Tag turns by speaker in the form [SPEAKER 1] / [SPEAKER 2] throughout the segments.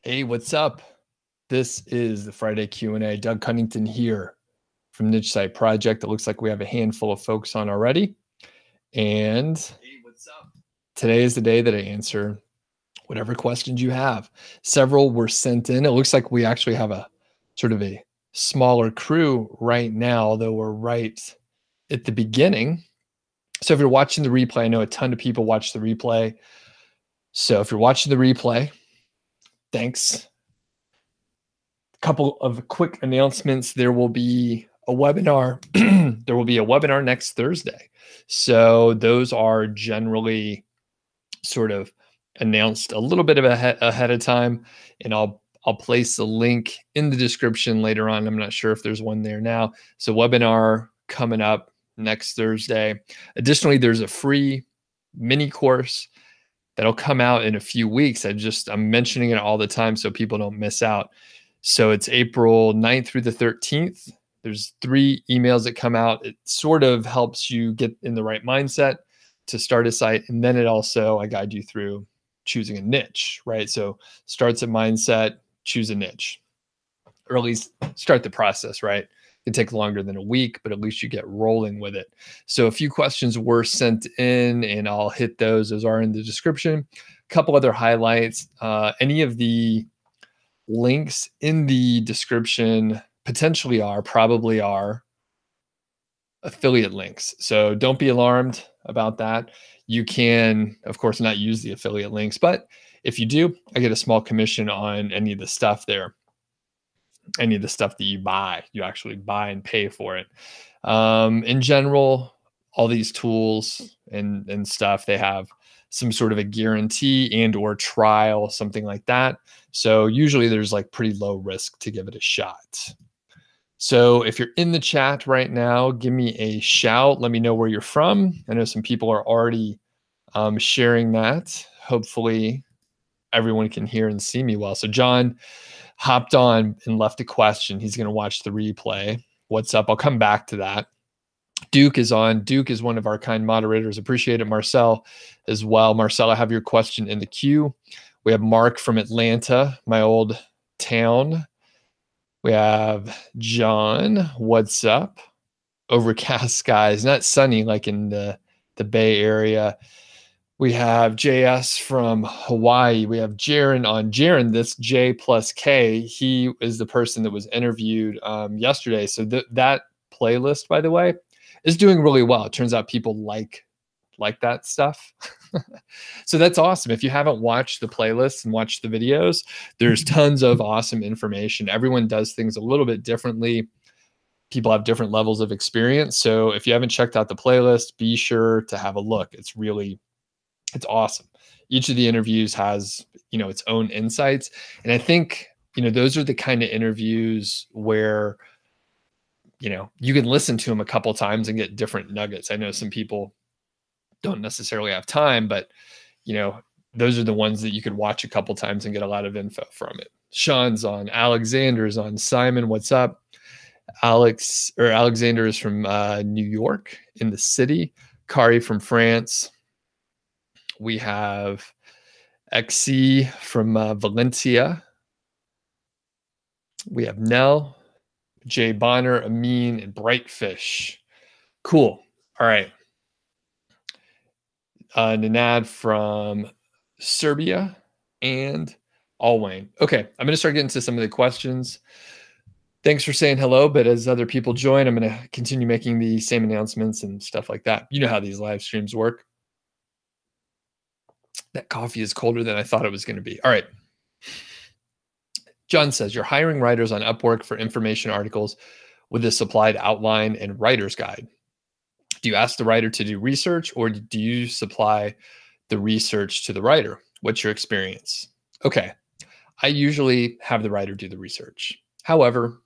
[SPEAKER 1] Hey, what's up? This is the Friday Q&A. Doug Cunnington here from Niche Site Project. It looks like we have a handful of folks on already. And hey, what's up? Today is the day that I answer whatever questions you have. Several were sent in. It looks like we actually have a sort of a smaller crew right now, although we're right at the beginning. So if you're watching the replay, I know a ton of people watch the replay. So if you're watching the replay, thanks. Couple of quick announcements. There will be a webinar. There will be a webinar next Thursday. So those are generally sort of announced a little bit of ahead of time, and I'll place a link in the description later on. I'm not sure if there's one there now. So webinar coming up next Thursday. Additionally, there's a free mini course that'll come out in a few weeks. I'm mentioning it all the time so people don't miss out. So it's April 9th through the 13th. There's 3 emails that come out. It sort of helps you get in the right mindset to start a site. And then I guide you through choosing a niche, right? So starts at mindset, choose a niche, or at least start the process, right? It can take longer than a week, but at least you get rolling with it. So a few questions were sent in and I'll hit those. Those are in the description. A couple other highlights. Any of the links in the description probably are affiliate links. So don't be alarmed about that. You can, of course, not use the affiliate links, but if you do, I get a small commission on any of the stuff there. Any of the stuff that you actually buy and pay for it. In general, all these tools and stuff, they have some sort of a guarantee and or trial, something like that. So usually there's like pretty low risk to give it a shot. So if you're in the chat right now, give me a shout. Let me know where you're from. I know some people are already sharing that. Hopefully everyone can hear and see me well. So John hopped on and left a question. He's going to watch the replay. What's up? I'll come back to that. Duke is on. Duke is one of our kind moderators. Appreciate it. Marcel as well. Marcel, I have your question in the queue. We have Mark from Atlanta, my old town. We have John. What's up? Overcast skies, not sunny like in the Bay Area. We have JS from Hawaii. We have Jaron on. Jaron, this J plus K, he is the person that was interviewed yesterday. So that playlist, by the way, is doing really well. It turns out people like that stuff. So that's awesome. If you haven't watched the playlist and watched the videos, there's tons of awesome information. Everyone does things a little bit differently. People have different levels of experience. So if you haven't checked out the playlist, be sure to have a look. It's awesome. Each of the interviews has, its own insights. And I think, those are the kind of interviews where, you can listen to them a couple times and get different nuggets. I know some people don't necessarily have time, but, those are the ones that you could watch a couple times and get a lot of info from it. Sean's on, Alexander's on, Simon, what's up? Alexander is from New York in the city, Kari from France. We have XC from Valencia. We have Nell, Jay Bonner, Amin, and Brightfish. Cool. All right. Nanad from Serbia and Alwayne. Okay, I'm going to start getting to some of the questions. Thanks for saying hello, but as other people join, I'm going to continue making the same announcements and stuff like that. You know how these live streams work. That coffee is colder than I thought it was going to be. All right. John says, you're hiring writers on Upwork for information articles with a supplied outline and writer's guide. Do you ask the writer to do research or do you supply the research to the writer? What's your experience? Okay. I usually have the writer do the research. However,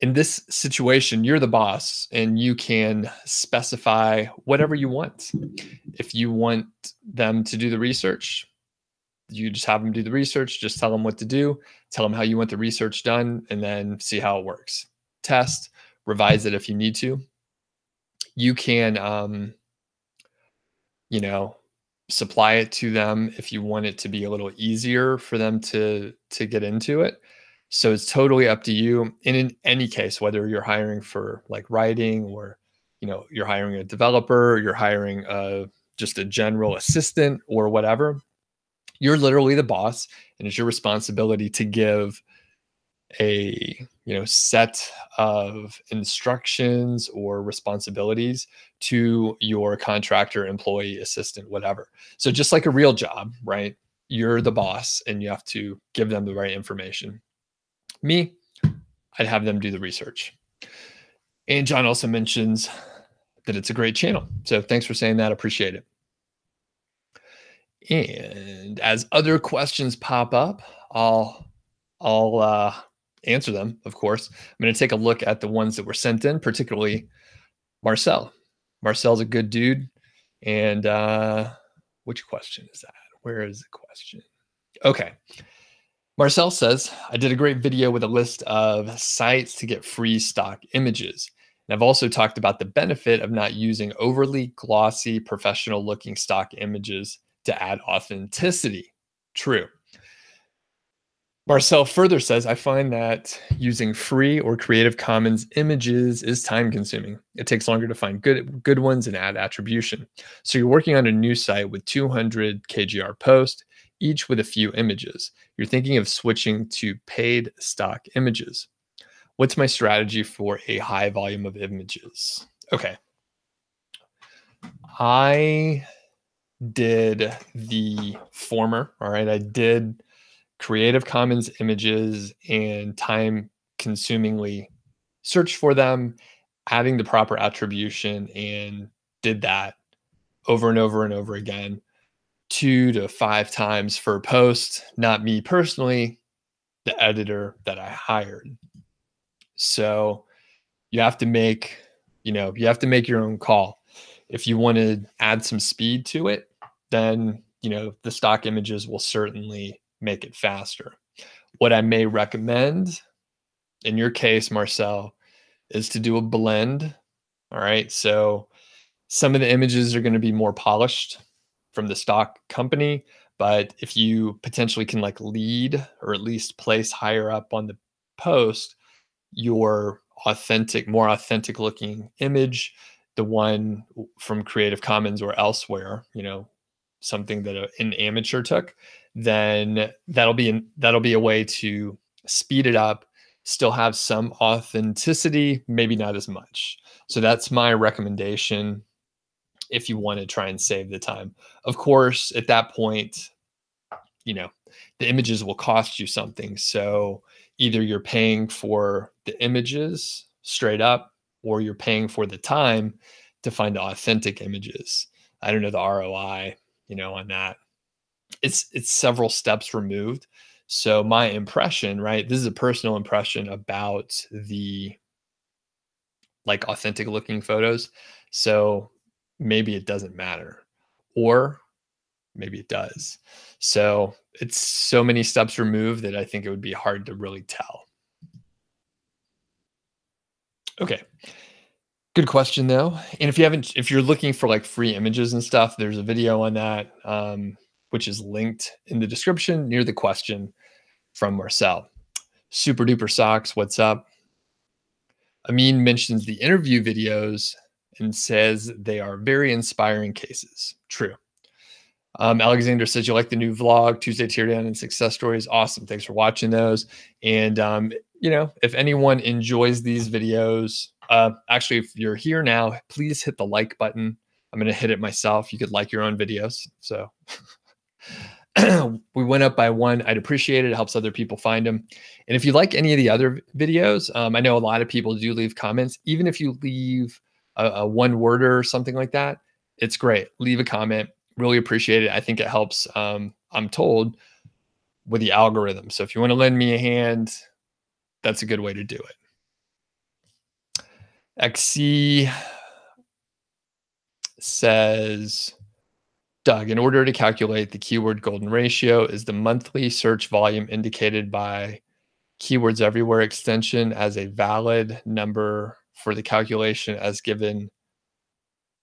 [SPEAKER 1] in this situation, you're the boss and you can specify whatever you want. If you want them to do the research, you just have them do the research, just tell them what to do, tell them how you want the research done, and then see how it works. Test, revise it if you need to. You can, supply it to them if you want it to be a little easier for them to get into it. So it's totally up to you. And in any case, whether you're hiring for like writing, or you're hiring a developer, or you're hiring just a general assistant or whatever, you're literally the boss, and it's your responsibility to give a set of instructions or responsibilities to your contractor, employee, assistant, whatever. So just like a real job, right? You're the boss and you have to give them the right information. Me, I'd have them do the research. And John also mentions that it's a great channel. So thanks for saying that. Appreciate it. And as other questions pop up, I'll answer them, of course. I'm going to take a look at the ones that were sent in, particularly Marcel. Marcel's a good dude. And which question is that? Where is the question? Okay. Marcel says, I did a great video with a list of sites to get free stock images. And I've also talked about the benefit of not using overly glossy, professional looking stock images to add authenticity. True. Marcel further says, I find that using free or Creative Commons images is time consuming. It takes longer to find good ones and add attribution. So you're working on a new site with 200 KGR posts, each with a few images. You're thinking of switching to paid stock images. What's my strategy for a high volume of images? Okay. I did the former, all right? I did Creative Commons images and time consumingly searched for them, adding the proper attribution, and did that over and over and over again, 2 to 5 times for a post. Not me personally, the editor that I hired. So you have to make, your own call. If you want to add some speed to it, then, the stock images will certainly make it faster. What I may recommend in your case, Marcel, is to do a blend. All right. So some of the images are going to be more polished from the stock company, but if you potentially can like lead or at least place higher up on the post your more authentic looking image, the one from Creative Commons or elsewhere, something that an amateur took, then that'll be a way to speed it up, still have some authenticity, maybe not as much. So that's my recommendation if you want to try and save the time. Of course, at that point, the images will cost you something. So either you're paying for the images straight up, or you're paying for the time to find the authentic images. I don't know the ROI, on that. It's several steps removed. So my impression, right? This is a personal impression about the like authentic looking photos. So maybe it doesn't matter, or maybe it does. So it's so many steps removed that I think it would be hard to really tell. Okay. Good question though. And if you're looking for like free images and stuff, there's a video on that, which is linked in the description near the question from Marcel. Super duper socks. What's up? Amin mentions the interview videos and says they are very inspiring cases. True. Alexander says, you like the new vlog, Tuesday Teardown and Success Stories. Awesome. Thanks for watching those. And, if anyone enjoys these videos, actually, if you're here now, please hit the like button. I'm going to hit it myself. You could like your own videos. So we went up by 1. I'd appreciate it. It helps other people find them. And if you like any of the other videos, I know a lot of people do leave comments. Even if you leave a one-worder or something like that, it's great. Leave a comment. Really appreciate it. I think it helps, I'm told, with the algorithm. So if you want to lend me a hand, that's a good way to do it. XC says, Doug, in order to calculate the keyword golden ratio, is the monthly search volume indicated by Keywords Everywhere extension as a valid number for the calculation as given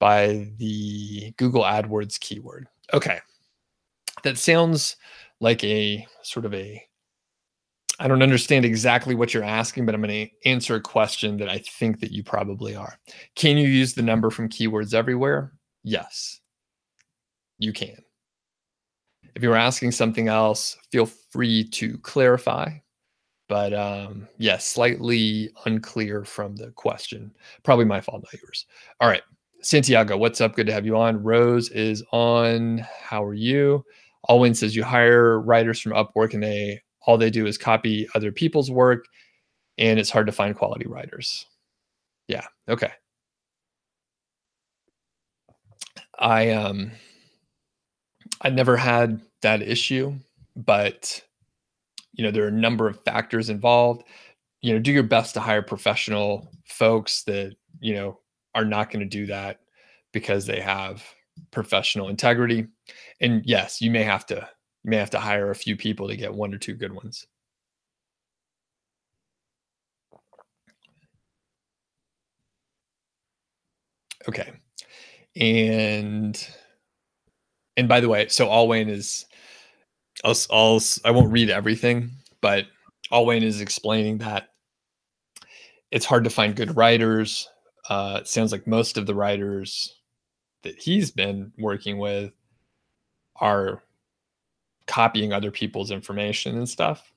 [SPEAKER 1] by the Google AdWords keyword. Okay. That sounds like a sort of a, I don't understand exactly what you're asking, but I'm going to answer a question that I think that you probably are. Can you use the number from keywords everywhere? Yes, you can. If you're asking something else, feel free to clarify. But yes, slightly unclear from the question. Probably my fault, not yours. All right. Santiago, what's up? Good to have you on. Rose is on. How are you? Alwyn says you hire writers from Upwork and all they do is copy other people's work and it's hard to find quality writers. Yeah. Okay. I never had that issue, but there are a number of factors involved. Do your best to hire professional folks that, are not going to do that because they have professional integrity. And yes, you may have to hire a few people to get one or two good ones. Okay. And by the way, so Alwyn is, I won't read everything, but Alwyn is explaining that it's hard to find good writers. It sounds like most of the writers that he's been working with are copying other people's information and stuff,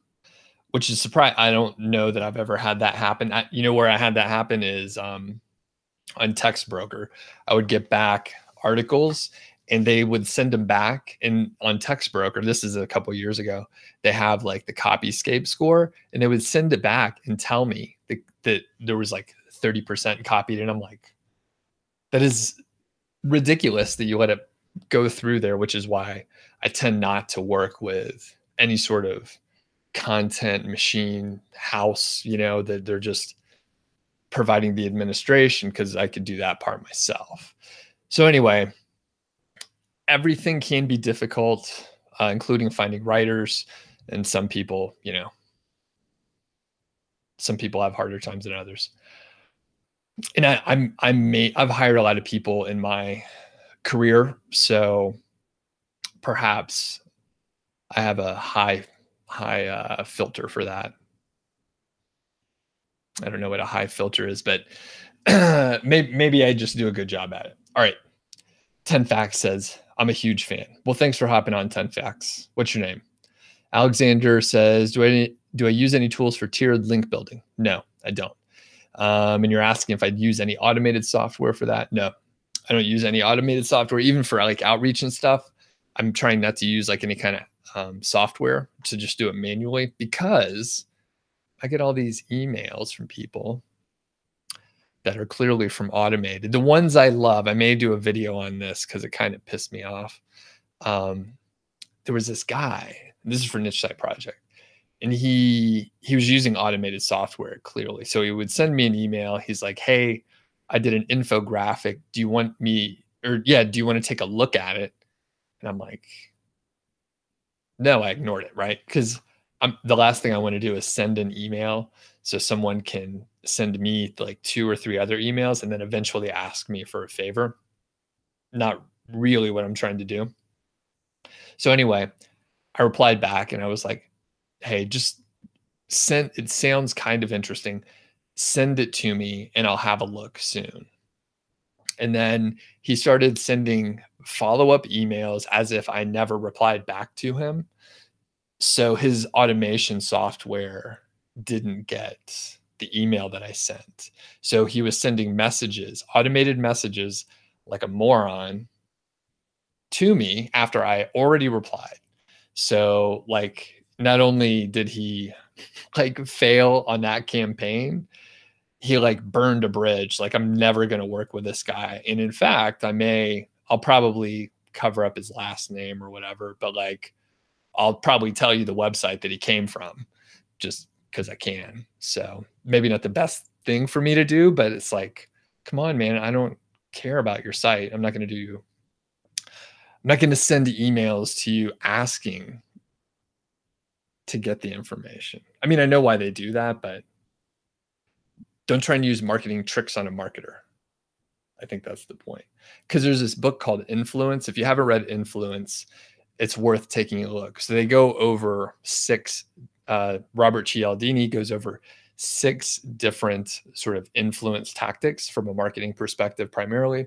[SPEAKER 1] which is surprising. I don't know that I've ever had that happen. Where I had that happen is on Text Broker. I would get back articles and they would send them back. And on Text Broker, this is a couple of years ago, they have like the copyscape score and they would send it back and tell me that there was like 30% copied. And I'm like, that is ridiculous that you let it go through there, which is why I tend not to work with any sort of content machine house, that they're just providing the administration, because I could do that part myself. So anyway, everything can be difficult, including finding writers. And some people, have harder times than others. And I've hired a lot of people in my career, so perhaps I have a high filter for that. I don't know what a high filter is, but maybe I just do a good job at it. All right. 10 Facts says, I'm a huge fan. Well, thanks for hopping on 10 Facts. What's your name? Alexander says, do I use any tools for tiered link building? No, I don't. And you're asking if I'd use any automated software for that? No, I don't use any automated software, even for like outreach and stuff. I'm trying not to use like any kind of software, to just do it manually, because I get all these emails from people that are clearly from automated. The ones I love, I may do a video on this because it kind of pissed me off. There was this guy, this is for Niche Site Project, and he was using automated software clearly. So he would send me an email. He's like, hey, I did an infographic. Do you want to take a look at it? And I'm like, no, I ignored it, right? Because the last thing I want to do is send an email so someone can send me like 2 or 3 other emails and then eventually ask me for a favor. Not really what I'm trying to do. So anyway, I replied back and I was like, hey, just it sounds kind of interesting. Send it to me and I'll have a look soon. And then he started sending follow-up emails as if I never replied back to him. So his automation software didn't get the email that I sent. So he was sending automated messages like a moron to me after I already replied. So like, not only did he like fail on that campaign, he like burned a bridge. Like, I'm never going to work with this guy. And in fact, I'll probably cover up his last name or whatever, but like, I'll probably tell you the website that he came from just because I can. So maybe not the best thing for me to do, but it's like, come on, man, I don't care about your site. I'm not going to send emails to you asking to get the information. I mean, I know why they do that, but don't try and use marketing tricks on a marketer. I think that's the point. Because there's this book called Influence. If you haven't read Influence, it's worth taking a look. So they go over six, Robert Cialdini goes over 6 different sort of influence tactics from a marketing perspective primarily.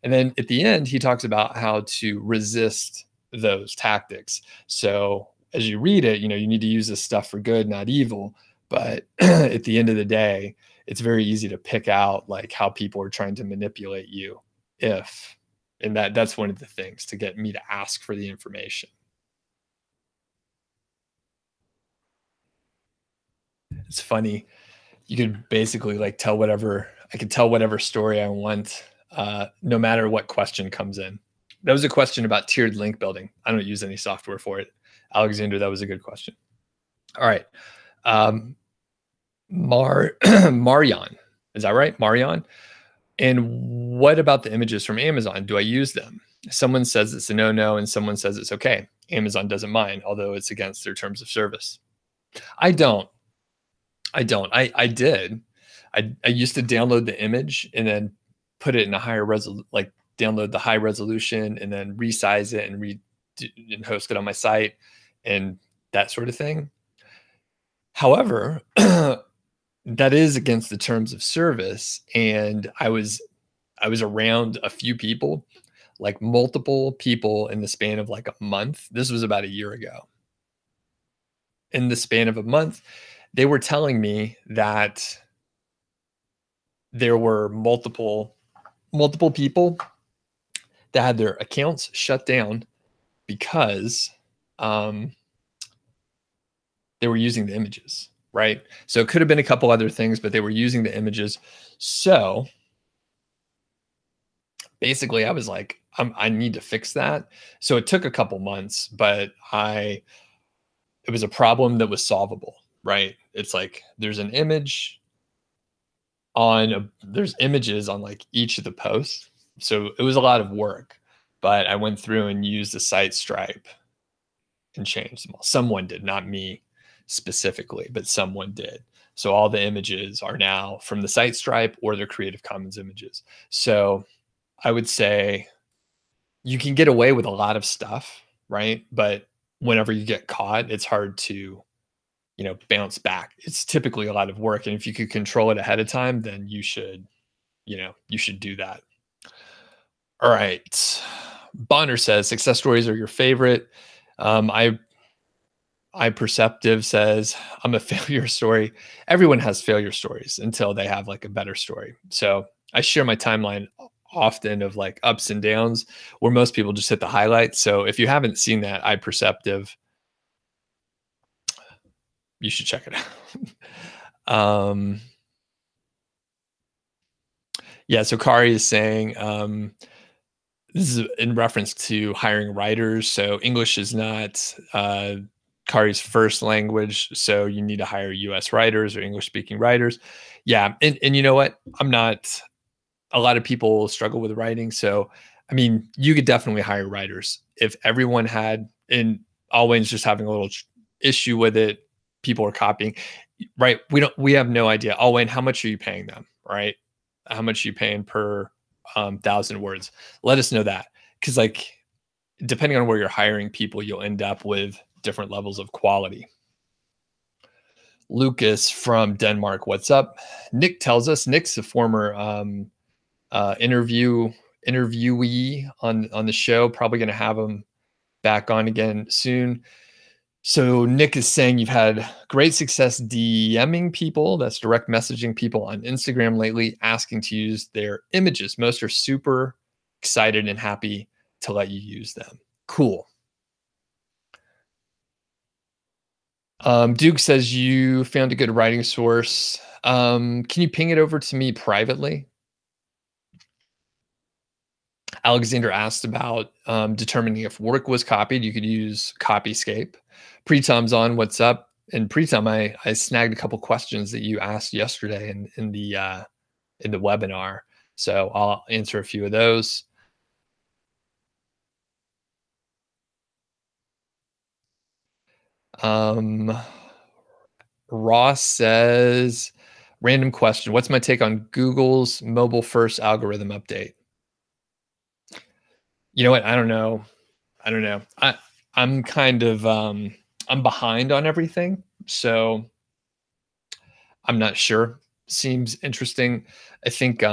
[SPEAKER 1] And then at the end, he talks about how to resist those tactics. So as you read it, you know, you need to use this stuff for good, not evil. But at the end of the day, it's very easy to pick out like how people are trying to manipulate you if, and that's one of the things to get me to ask for the information. It's funny. You could basically like tell whatever, I could tell whatever story I want, no matter what question comes in. That was a question about tiered link building. I don't use any software for it. Alexander, that was a good question. All right. Marion, is that right? Marion. And what about the images from Amazon? Do I use them? Someone says it's a no-no and someone says it's okay. Amazon doesn't mind, although it's against their terms of service. I don't. I did. I used to download the image and then put it in a higher resolution, like download the high resolution and then resize it and host it on my site and that sort of thing. However, that is against the terms of service. And I was around a few people, like multiple people in the span of like a month. This was about a year ago. In the span of a month, they were telling me that there were multiple people that had their accounts shut down because they were using the images, right? So it could have been a couple other things, but they were using the images. So basically I was like, I need to fix that. So it took a couple months, but it was a problem that was solvable, right? It's like there's an image there's images on like each of the posts. So it was a lot of work, but I went through and used the site stripe and changed them all. Someone did, not me specifically, but someone did. So all the images are now from the site stripe or they're Creative Commons images. So I would say you can get away with a lot of stuff, right? But whenever you get caught, it's hard to, you know, bounce back. It's typically a lot of work. And if you could control it ahead of time, then you should do that. All right. Bonner says success stories are your favorite. I Perceptive says I'm a failure story. Everyone has failure stories until they have like a better story. So I share my timeline often of like ups and downs where most people just hit the highlights. So if you haven't seen that, I Perceptive, you should check it out. Yeah, so Kari is saying this is in reference to hiring writers. So English is not Kari's first language, so you need to hire US writers or English speaking writers. Yeah, and you know what? A lot of people struggle with writing. So, I mean, you could definitely hire writers. If everyone had, and Alwyn's just having a little issue with it, people are copying, right? We have no idea. Alwyn, how much are you paying them, right? How much are you paying per 1,000 words? Let us know that. Because like, depending on where you're hiring people, you'll end up with different levels of quality. Lucas from Denmark, what's up? Nick tells us, Nick's a former interviewee on the show, probably going to have him back on again soon. So Nick is saying you've had great success DMing people, that's direct messaging people on Instagram lately, asking to use their images. Most are super excited and happy to let you use them. Cool. Duke says you found a good writing source. Can you ping it over to me privately? Alexander asked about determining if work was copied. You could use Copyscape. Pritam's on, what's up? And Pritam, I snagged a couple questions that you asked yesterday in the webinar. So I'll answer a few of those. Ross says, random question. What's my take on Google's mobile first algorithm update? You know what? I don't know. I don't know. I'm kind of I'm behind on everything, so I'm not sure. Seems interesting. I think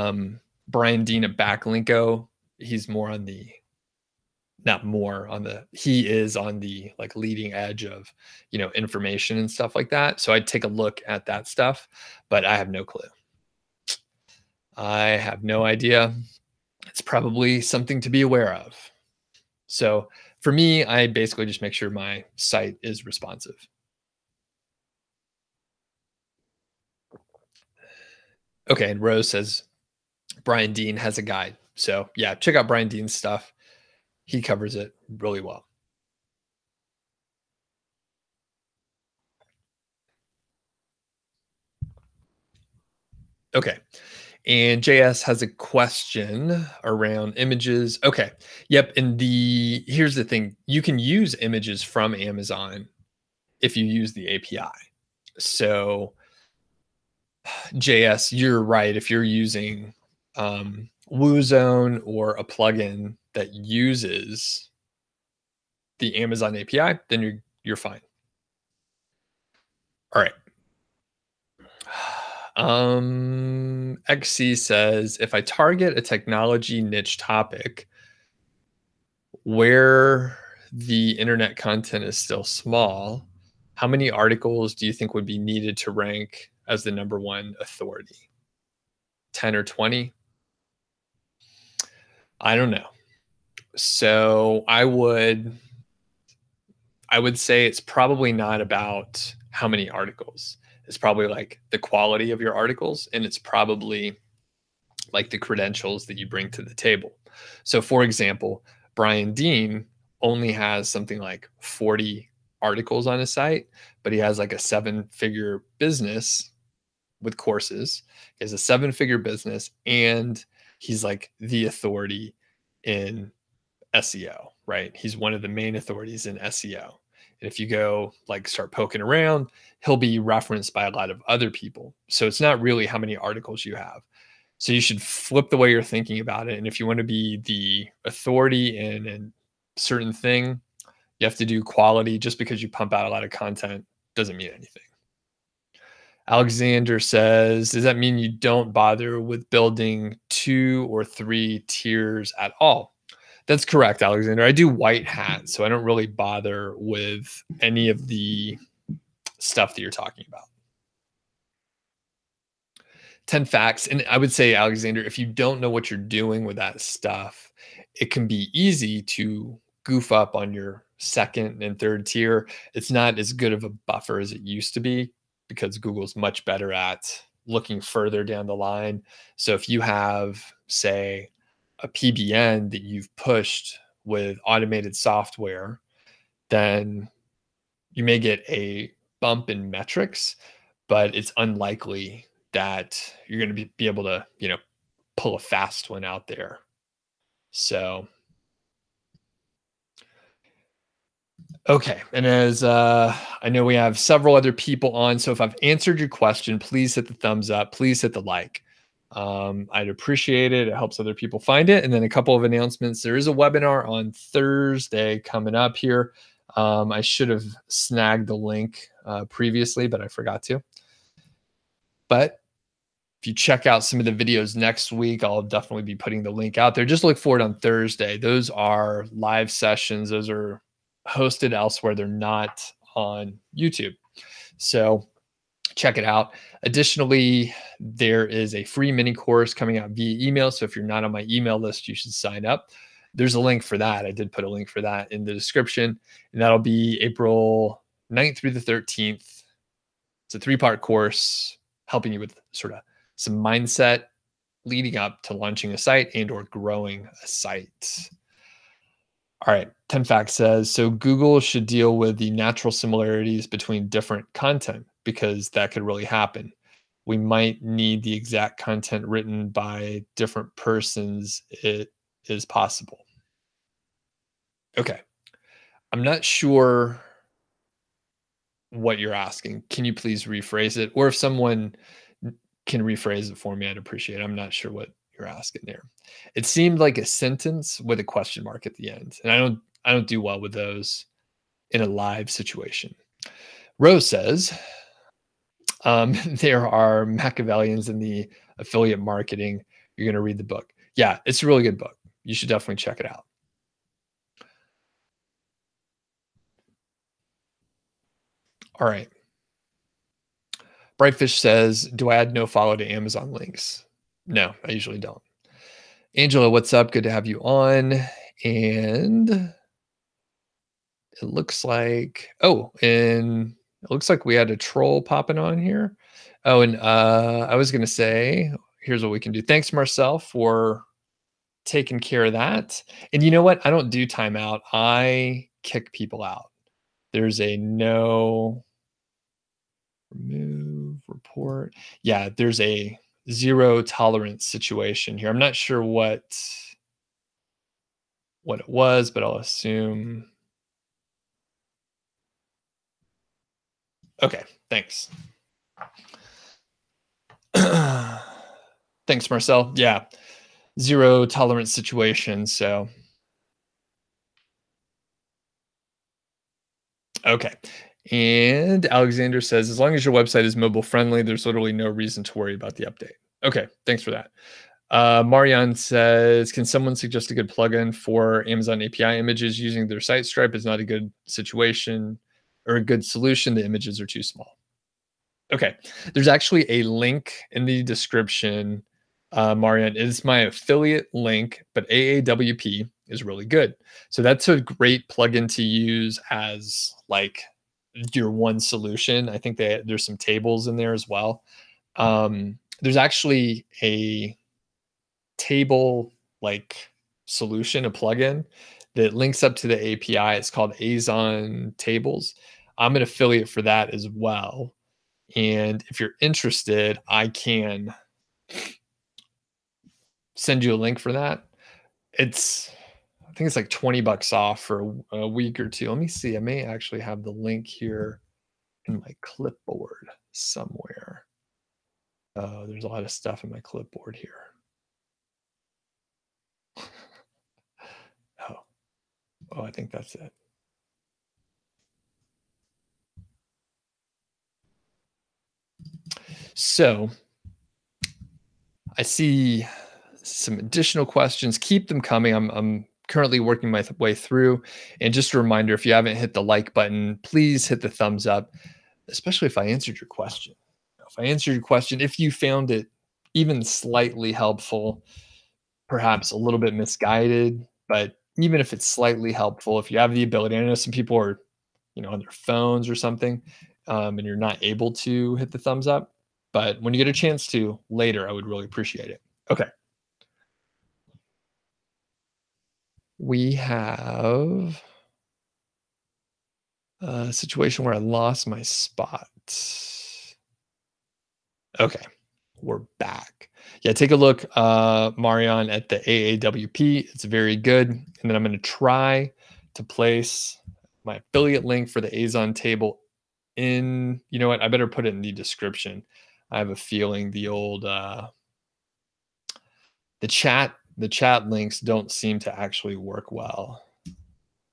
[SPEAKER 1] Brian Dean at Backlinko, he's more on the not more on the he is on the like leading edge of, information and stuff like that. So I'd take a look at that stuff, but I have no clue. I have no idea. It's probably something to be aware of. So for me, I basically just make sure my site is responsive. Okay, and Rose says Brian Dean has a guide. So yeah, check out Brian Dean's stuff. He covers it really well. Okay. And JS has a question around images. Okay. Yep. And here's the thing, you can use images from Amazon if you use the API. So JS, you're right. If you're using WooZone or a plugin that uses the Amazon API, then you're fine. All right. XC says, if I target a technology niche topic where the internet content is still small, how many articles do you think would be needed to rank as the number one authority? 10 or 20? I don't know. So I would say it's probably not about how many articles. It's probably like the quality of your articles, and it's probably like the credentials that you bring to the table. So for example, Brian Dean only has something like 40 articles on his site, but he has like a seven-figure business with courses. He has a seven-figure business, and he's like the authority in SEO, right? He's one of the main authorities in SEO. And if you go like start poking around, he'll be referenced by a lot of other people. So it's not really how many articles you have. So you should flip the way you're thinking about it. And if you want to be the authority in a certain thing, you have to do quality. Just because you pump out a lot of content doesn't mean anything. Alexander says, does that mean you don't bother with building 2 or 3 tiers at all? That's correct, Alexander. I do white hat, so I don't really bother with any of the stuff that you're talking about. 10 facts. And I would say, Alexander, if you don't know what you're doing with that stuff, it can be easy to goof up on your second and third tier. It's not as good of a buffer as it used to be because Google's much better at looking further down the line. So if you have, say, a PBN that you've pushed with automated software, then you may get a bump in metrics, but it's unlikely that you're going to be able to, pull a fast one out there. So, okay. And as I know we have several other people on, so if I've answered your question, please hit the thumbs up, please hit the like. I'd appreciate it. It helps other people find it. And then a couple of announcements. There is a webinar on Thursday coming up here. I should have snagged the link previously, but I forgot to. But if you check out some of the videos next week, I'll definitely be putting the link out there. Just look for it on Thursday. Those are live sessions. Those are hosted elsewhere. They're not on YouTube. So check it out. Additionally, there is a free mini course coming out via email. So if you're not on my email list, you should sign up. There's a link for that. I did put a link for that in the description, and that'll be April 9th through the 13th. It's a 3-part course helping you with sort of some mindset leading up to launching a site and or growing a site. All right, 10 Facts says, so Google should deal with the natural similarities between different content because that could really happen. We might need the exact content written by different persons. It is possible. Okay. I'm not sure what you're asking. Can you please rephrase it? Or if someone can rephrase it for me, I'd appreciate it. I'm not sure what you're asking there. It seemed like a sentence with a question mark at the end, and I don't do well with those in a live situation. Rose says, there are Machiavellians in the affiliate marketing. You're going to read the book. Yeah, it's a really good book. You should definitely check it out. All right. Brightfish says, do I add no follow to Amazon links? No, I usually don't. Angela, what's up? Good to have you on. And it looks like, and it looks like we had a troll popping on here. Oh, and I was going to say, here's what we can do. Thanks, Marcel, for taking care of that. And you know what? I don't do timeout. I kick people out. There's a no remove report. Yeah, there's a zero tolerance situation here. I'm not sure what it was, but I'll assume. Okay, thanks. Thanks, Marcel. Yeah, zero tolerance situation. So, okay. And Alexander says, as long as your website is mobile friendly, there's literally no reason to worry about the update. Okay, thanks for that. Marian says, can someone suggest a good plugin for Amazon API images using their site? Stripe is not a good situation or a good solution. The images are too small. Okay, there's actually a link in the description. Marian, it is my affiliate link, but AAWP is really good. So that's a great plugin to use as like your one solution. I think there's some tables in there as well. There's actually a table like solution, a plugin that links up to the API. It's called Azon Tables. I'm an affiliate for that as well. And if you're interested, I can send you a link for that. I think it's like $20 off for a week or two. Let me see. I may actually have the link here in my clipboard somewhere. Oh, there's a lot of stuff in my clipboard here. Oh, I think that's it. So I see some additional questions. Keep them coming. I'm currently working my way through. And just a reminder, if you haven't hit the like button, please hit the thumbs up, especially if I answered your question. If I answered your question, if you found it even slightly helpful, perhaps a little bit misguided, but even if it's slightly helpful, if you have the ability, I know some people are, on their phones or something, and you're not able to hit the thumbs up, but when you get a chance to later, I would really appreciate it. Okay. We have a situation where I lost my spot. Okay, we're back. Yeah, take a look, Marion, at the AAWP. It's very good. And then I'm going to try to place my affiliate link for the Azon table in, you know what? I better put it in the description. I have a feeling the old, the chat links don't seem to actually work well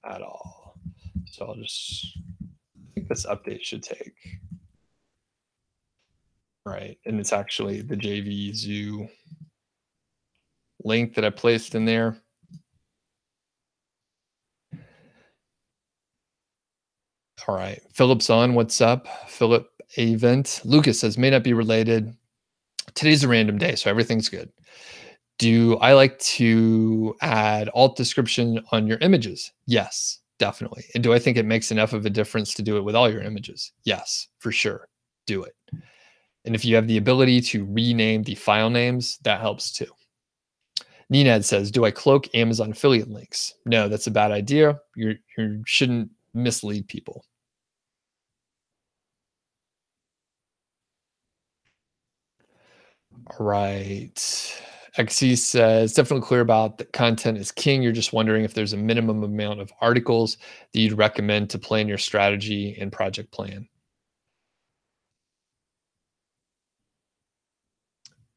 [SPEAKER 1] at all. So I think this update should take. Right, and it's actually the JV Zoo link that I placed in there. All right, Philip's on. What's up, Philip? Event. Lucas says may not be related. Today's a random day, so everything's good. Do I like to add alt description on your images? Yes, definitely. And do I think it makes enough of a difference to do it with all your images? Yes, for sure. Do it. And if you have the ability to rename the file names, that helps too. Nenad says, do I cloak Amazon affiliate links? No, that's a bad idea. You shouldn't mislead people. All right. XC says, definitely clear about that content is king. You're just wondering if there's a minimum amount of articles that you'd recommend to plan your strategy and project plan.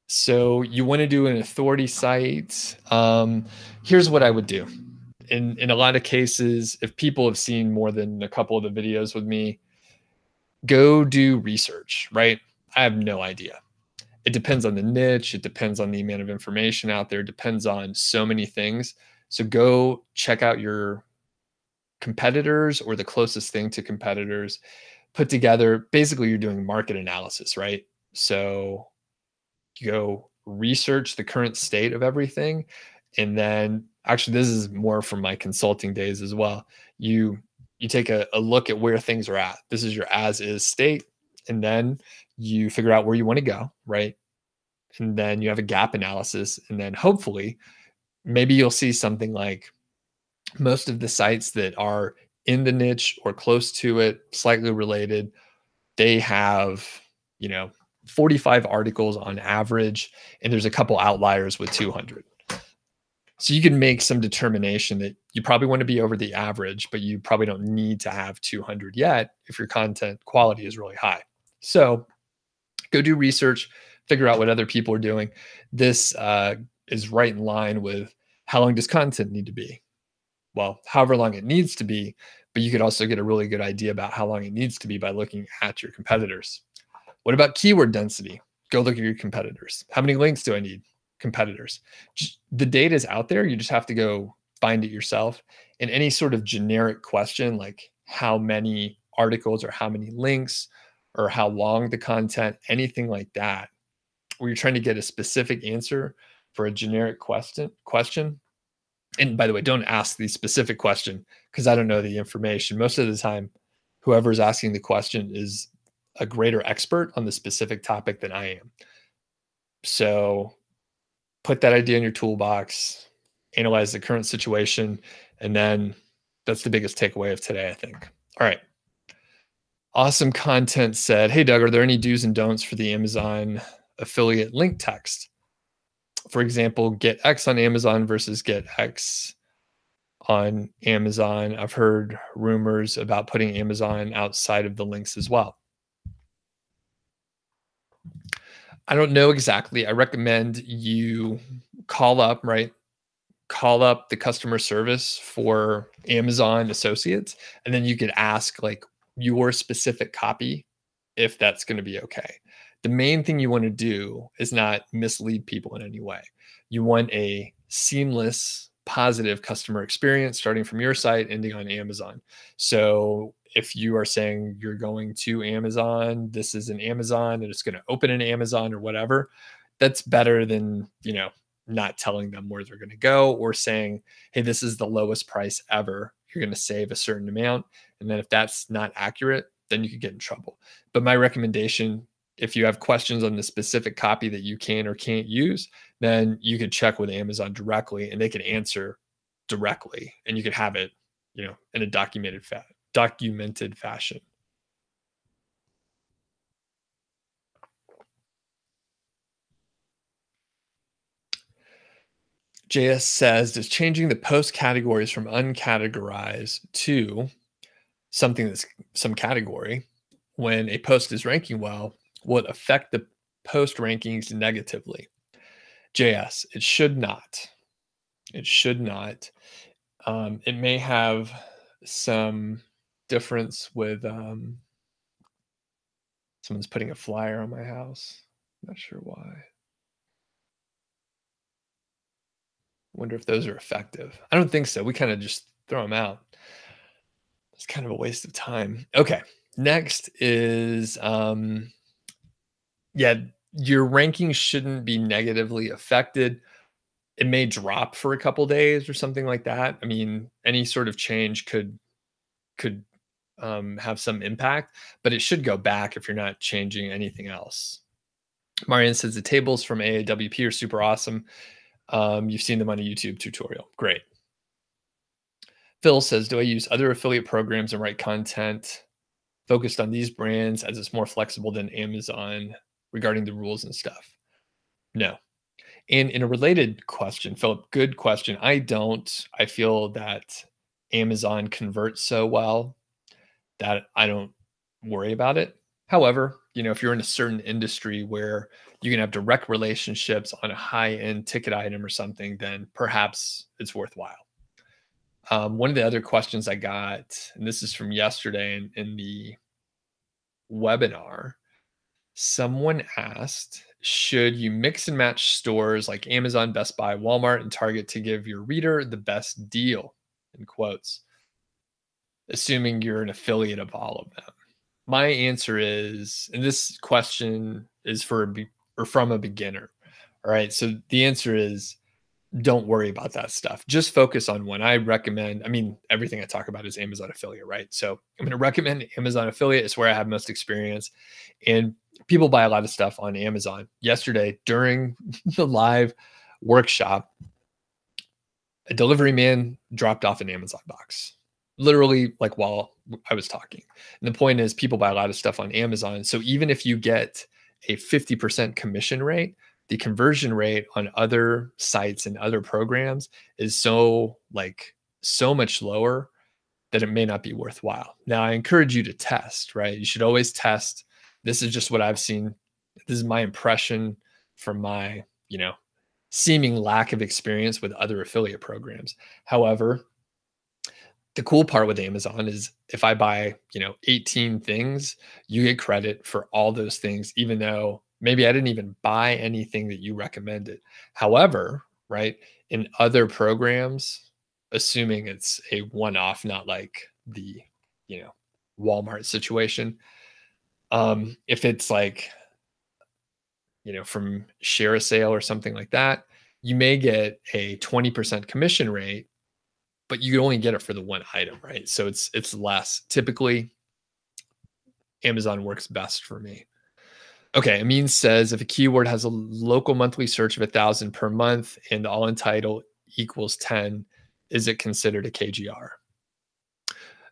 [SPEAKER 1] So you want to do an authority site. Here's what I would do. In a lot of cases, if people have seen more than a couple of the videos with me, go do research, right? I have no idea. It depends on the niche. It depends on the amount of information out there. It depends on so many things. So go check out your competitors or the closest thing to competitors. Put together, basically, you're doing market analysis, right? So you go research the current state of everything. And then actually, this is more from my consulting days as well. You take a look at where things are at. This is your as is state. And then you figure out where you want to go, right? And then you have a gap analysis. And then hopefully, maybe you'll see something like most of the sites that are in the niche or close to it, slightly related, they have, you know, 45 articles on average, and there's a couple outliers with 200. So you can make some determination that you probably want to be over the average, but you probably don't need to have 200 yet if your content quality is really high. So go do research, figure out what other people are doing. This is right in line with how long does content need to be? Well, however long it needs to be, but you could also get a really good idea about how long it needs to be by looking at your competitors. What about keyword density? Go look at your competitors. How many links do I need? Competitors. The data is out there. You just have to go find it yourself. And any sort of generic question like how many articles or how many links or how long the content, anything like that, where you're trying to get a specific answer for a generic question. And by the way, don't ask the specific question because I don't know the information. Most of the time, whoever's asking the question is a greater expert on the specific topic than I am. So put that idea in your toolbox, analyze the current situation, and then that's the biggest takeaway of today, I think. All right. Awesome Content said, hey, Doug, are there any do's and don'ts for the Amazon affiliate link text? For example, get X on Amazon versus get X on Amazon. I've heard rumors about putting Amazon outside of the links as well. I don't know exactly. I recommend you call up, right? Call up the customer service for Amazon associates, and then you could ask like your specific copy if that's going to be okay. The main thing you want to do is not mislead people in any way. You want a seamless, positive customer experience starting from your site, ending on Amazon. So if you are saying you're going to Amazon, this is an Amazon and it's going to open an Amazon or whatever, that's better than, not telling them where they're going to go or saying, hey, this is the lowest price ever. You're going to save a certain amount. And then if that's not accurate, then you could get in trouble. But my recommendation, if you have questions on the specific copy that you can or can't use, then you could check with Amazon directly and they can answer directly and you could have it, in a documented fashion. JS says, does changing the post categories from uncategorized to something that's some category when a post is ranking well would affect the post rankings negatively? JS, it should not. It should not. It may have some difference with someone's putting a flyer on my house. Not sure why. Wonder if those are effective. I don't think so. We kind of just throw them out. It's kind of a waste of time. Okay. Next is your ranking shouldn't be negatively affected. It may drop for a couple days or something like that. I mean, any sort of change could have some impact, but it should go back if you're not changing anything else. Marian says the tables from AAWP are super awesome. You've seen them on a YouTube tutorial. Great. Phil says, do I use other affiliate programs and write content focused on these brands as it's more flexible than Amazon regarding the rules and stuff? No. And in a related question, Philip, good question. I feel that Amazon converts so well that I don't worry about it. However, if you're in a certain industry where you can have direct relationships on a high-end ticket item or something, then perhaps it's worthwhile. One of the other questions I got, and this is from yesterday in the webinar, someone asked, should you mix and match stores like Amazon, Best Buy, Walmart, and Target to give your reader the best deal, in quotes, assuming you're an affiliate of all of them? My answer is, and this question is from a beginner. All right. So the answer is, don't worry about that stuff. Just focus on one. I recommend, everything I talk about is Amazon affiliate, right? So I'm going to recommend Amazon affiliate. It's where I have most experience. And people buy a lot of stuff on Amazon. Yesterday, during the live workshop, a delivery man dropped off an Amazon box, literally like while I was talking. And the point is, people buy a lot of stuff on Amazon. So even if you get a 50% commission rate, the conversion rate on other sites and other programs is so much lower that it may not be worthwhile. Now, I encourage you to test, right? You should always test. This is just what I've seen. This is my impression from my, seeming lack of experience with other affiliate programs. However, the cool part with Amazon is if I buy, 18 things, you get credit for all those things, even though maybe I didn't even buy anything that you recommended. However, right, in other programs, assuming it's a one-off, not like the, Walmart situation, if it's like, from share a sale or something like that, you may get a 20% commission rate, but you only get it for the one item, right? So it's less. Typically, Amazon works best for me. Okay, Amin says if a keyword has a local monthly search of 1,000 per month and the all in title equals 10, is it considered a KGR?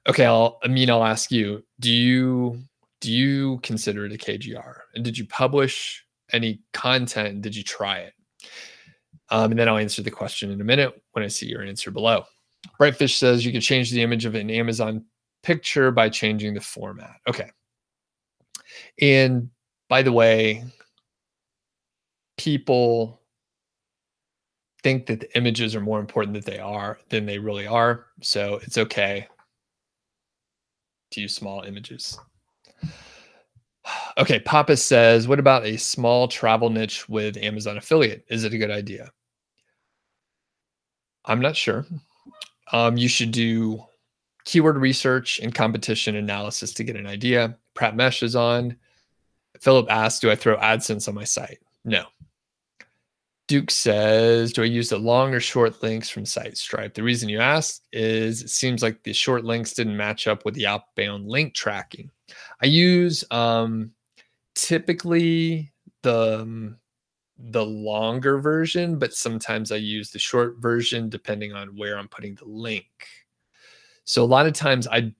[SPEAKER 1] Okay, I'll ask you, do you consider it a KGR? And did you publish any content? Did you try it? And then I'll answer the question in a minute when I see your answer below. Brightfish says you can change the image of an Amazon picture by changing the format. Okay. And by the way, people think that the images are more important than they really are. So it's okay to use small images. Okay, Papa says, what about a small travel niche with Amazon affiliate? Is it a good idea? I'm not sure. You should do keyword research and competition analysis to get an idea. Pratt Mesh is on. Philip asked, do I throw AdSense on my site? No. Duke says, do I use the long or short links from SiteStripe? The reason you ask is it seems like the short links didn't match up with the outbound link tracking. I use typically the longer version, but sometimes I use the short version depending on where I'm putting the link. So a lot of times I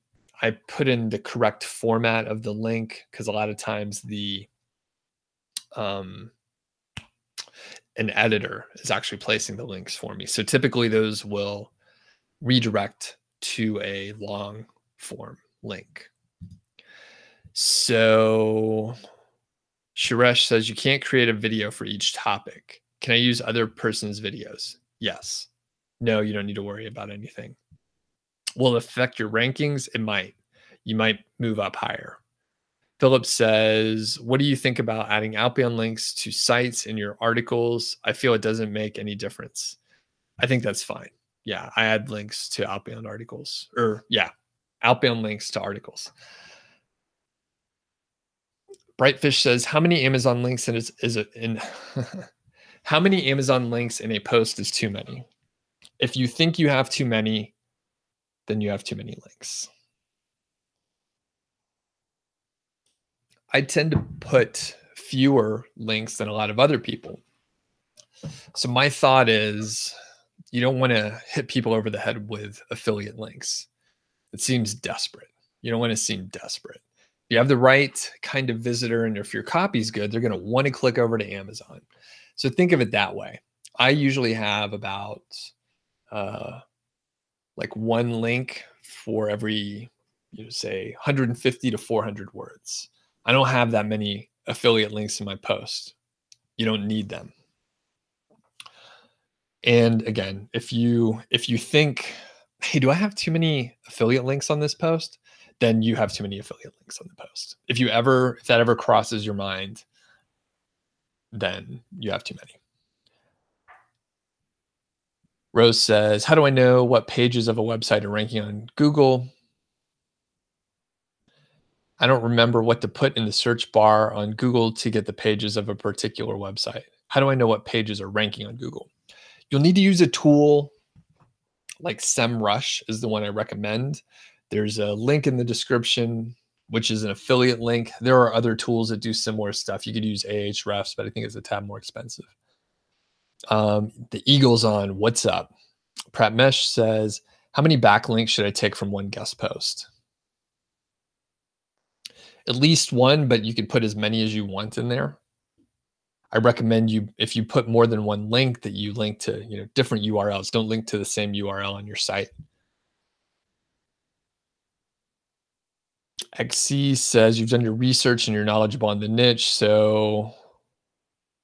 [SPEAKER 1] put in the correct format of the link because a lot of times an editor is actually placing the links for me. So typically those will redirect to a long form link. So Suresh says you can't create a video for each topic. Can I use other person's videos? Yes. No, you don't need to worry about anything. Will it affect your rankings? It might. You might move up higher. Philip says, what do you think about adding outbound links to sites in your articles? I feel it doesn't make any difference. I think that's fine. Yeah, I add links to outbound articles, outbound links to articles. Brightfish says, how many Amazon links is it in? How many Amazon links in a post is too many? If you think you have too many, then you have too many links. I tend to put fewer links than a lot of other people. So my thought is you don't want to hit people over the head with affiliate links. It seems desperate. You don't want to seem desperate. If you have the right kind of visitor and if your copy's good, they're going to want to click over to Amazon. So think of it that way. I usually have about one link for every, say 150 to 400 words. I don't have that many affiliate links in my post. You don't need them. And again, if you think, hey, do I have too many affiliate links on this post? Then you have too many affiliate links on the post. If that ever crosses your mind, then you have too many. Rose says, how do I know what pages of a website are ranking on Google? I don't remember what to put in the search bar on Google to get the pages of a particular website. How do I know what pages are ranking on Google? You'll need to use a tool like SEMrush is the one I recommend. There's a link in the description, which is an affiliate link. There are other tools that do similar stuff. You could use Ahrefs, but I think it's a tad more expensive. The Eagle's on, what's up? Pratt Mesh says, how many backlinks should I take from one guest post? At least one, but you could put as many as you want in there. I recommend if you put more than one link, that you link to different URLs. Don't link to the same URL on your site. XC says you've done your research and you're knowledgeable on the niche, so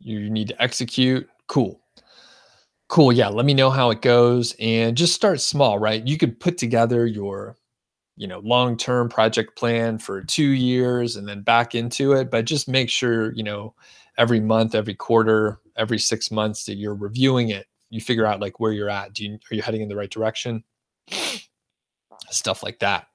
[SPEAKER 1] you need to execute. Cool. Yeah, let me know how it goes and just start small, right? You could put together your long-term project plan for 2 years and then back into it, but just make sure, every month, every quarter, every 6 months that you're reviewing it. You figure out like where you're at. Are you heading in the right direction? Stuff like that.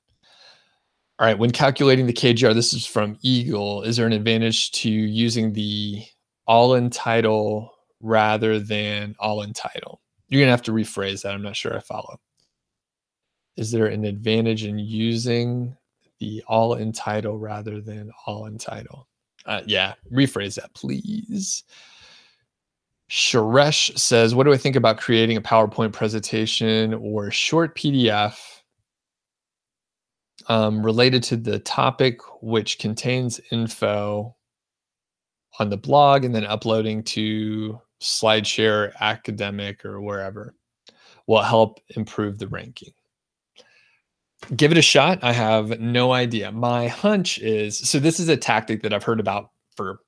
[SPEAKER 1] All right, when calculating the KGR, this is from Eagle. Is there an advantage to using the all-in title rather than all-in title? You're gonna have to rephrase that. I'm not sure I follow. Is there an advantage in using the all-in title rather than all-in title? Yeah, rephrase that, please. Sharesh says, what do I think about creating a PowerPoint presentation or short PDF related to the topic, which contains info on the blog and then uploading to SlideShare, Academic, or wherever will help improve the ranking? Give it a shot. I have no idea. My hunch is, so this is a tactic that I've heard about for,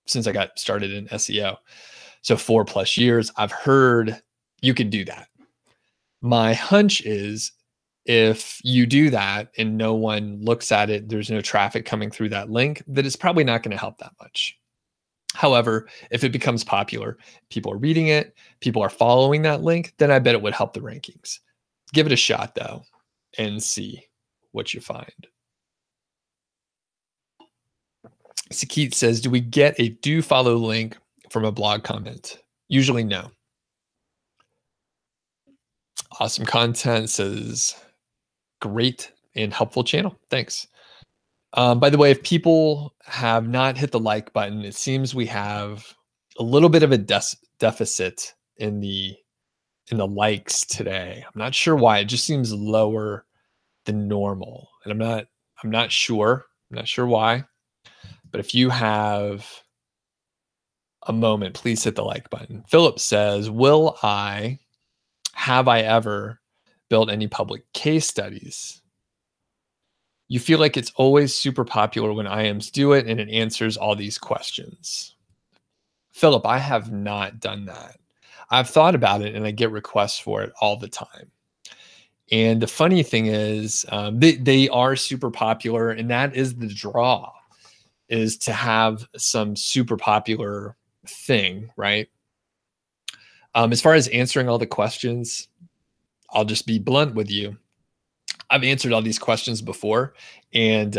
[SPEAKER 1] since I got started in SEO. So 4+ years, I've heard you could do that. My hunch is if you do that and no one looks at it, there's no traffic coming through that link, that it's probably not going to help that much. However, if it becomes popular, people are reading it, people are following that link, then I bet it would help the rankings. Give it a shot though and see what you find. Sakit says, do we get a do follow link from a blog comment? Usually no. Awesome content says, great and helpful channel. Thanks. By the way, if people have not hit the like button, it seems we have a little bit of a deficit in the likes today. I'm not sure why. It just seems lower than normal, and I'm not sure why. But if you have a moment, please hit the like button. Philip says, have I ever built any public case studies? You feel like it's always super popular when IMs do it and it answers all these questions. Philip, I have not done that. I've thought about it and I get requests for it all the time. And the funny thing is, they are super popular, and that is the draw, is to have some super popular thing, right? As far as answering all the questions, I'll just be blunt with you. I've answered all these questions before, and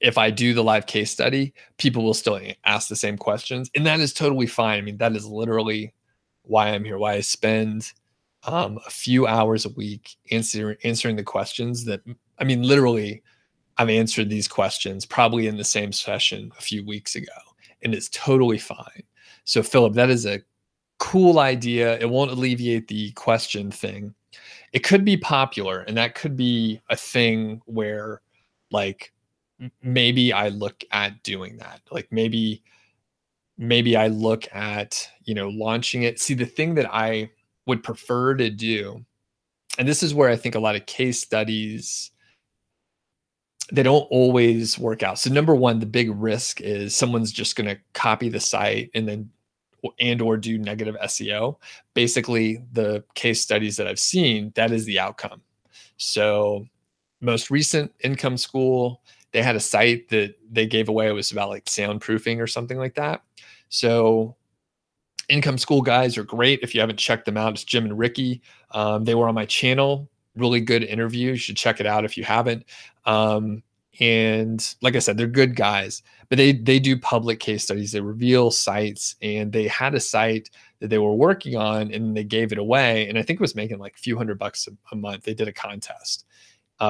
[SPEAKER 1] if I do the live case study, people will still ask the same questions, and that is totally fine. I mean, that is literally why I'm here, why I spend a few hours a week answering the questions that, I mean, literally, I've answered these questions probably in the same session a few weeks ago, and it's totally fine. So, Philip, that is a cool idea. It won't alleviate the question thing. It could be popular, and that could be a thing where, like, maybe I look at doing that. Like, maybe I look at, launching it. See, the thing that I would prefer to do, and this is where I think a lot of case studies they don't always work out. So number one, the big risk is someone's just going to copy the site and then and or do negative SEO. Basically, the case studies that I've seen, that is the outcome. So most recent income school, they had a site that they gave away. It was about like soundproofing or something like that. So income school guys are great. If you haven't checked them out, it's Jim and Ricky. They were on my channel. Really good interview. You should check it out if you haven't. And like I said, they're good guys, but they do public case studies. They reveal sites, and they had a site that they were working on, and they gave it away. And I think it was making like a few $100 a month. They did a contest.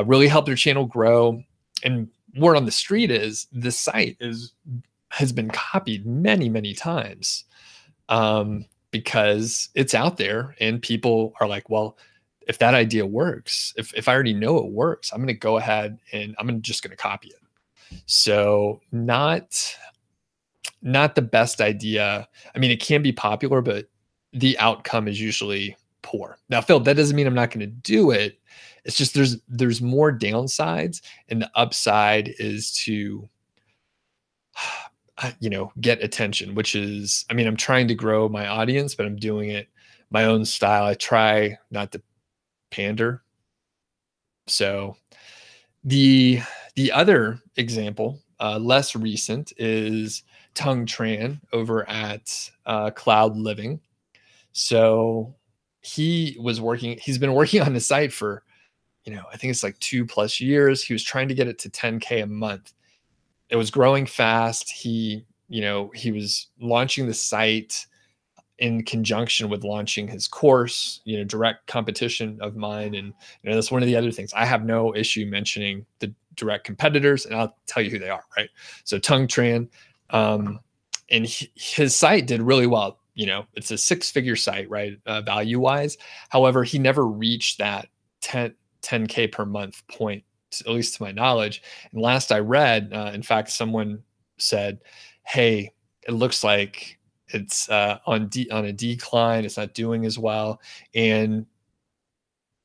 [SPEAKER 1] Really helped their channel grow. And word on the street is this site has been copied many, many times, because it's out there and people are like, well, if that idea works, if I already know it works, I'm going to go ahead and just going to copy it. So not the best idea. I mean, it can be popular, but the outcome is usually poor. Now, Phil, that doesn't mean I'm not going to do it. It's just there's more downsides, and the upside is to get attention, which is, I mean, I'm trying to grow my audience, but I'm doing it my own style. I try not to pander. So the other example, less recent, is Tung Tran over at Cloud Living. So he's been working on the site for, I think it's like 2+ years. He was trying to get it to 10K a month. It was growing fast. He was launching the site in conjunction with launching his course, direct competition of mine. And that's one of the other things. I have no issue mentioning the direct competitors, and I'll tell you who they are, right? So Tung Tran, and his site did really well. It's a 6-figure site, right? Value wise. However, he never reached that 10K per month point, at least to my knowledge. And last I read, in fact, someone said, hey, it looks like it's on a decline. It's not doing as well. And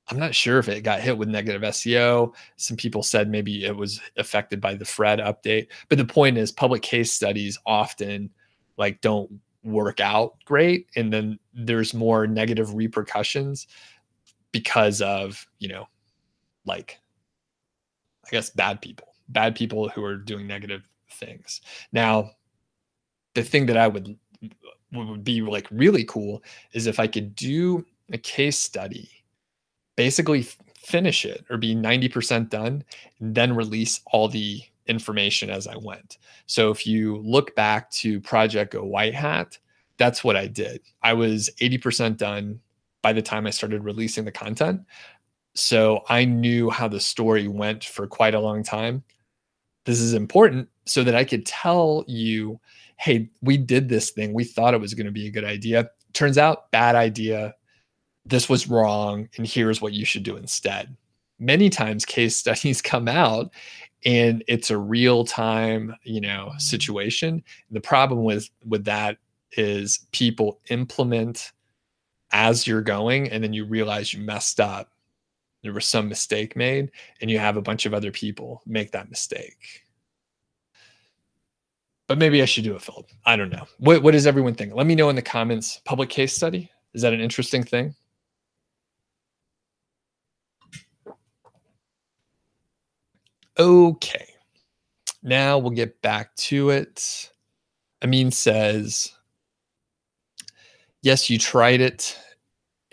[SPEAKER 1] I'm not sure if it got hit with negative SEO. Some people said maybe it was affected by the Fred update. But the point is, public case studies often don't work out great. And then there's more negative repercussions because of, I guess bad people who are doing negative things. Now, the thing that I would be really cool is if I could do a case study, basically finish it or be 90% done, and then release all the information as I went. So if you look back to Project Go White Hat, that's what I did. I was 80% done by the time I started releasing the content. So I knew how the story went for quite a long time. This is important so that I could tell you, hey, we did this thing. We thought it was going to be a good idea. Turns out, bad idea. This was wrong. And here's what you should do instead. Many times case studies come out and it's a real time, situation. The problem with that is people implement as you're going, and then you realize you messed up. There was some mistake made, and you have a bunch of other people make that mistake. But maybe I should do it, Philip. I don't know. What does everyone think? Let me know in the comments. Public case study, is that an interesting thing? Okay. Now we'll get back to it. Amin says, yes, you tried it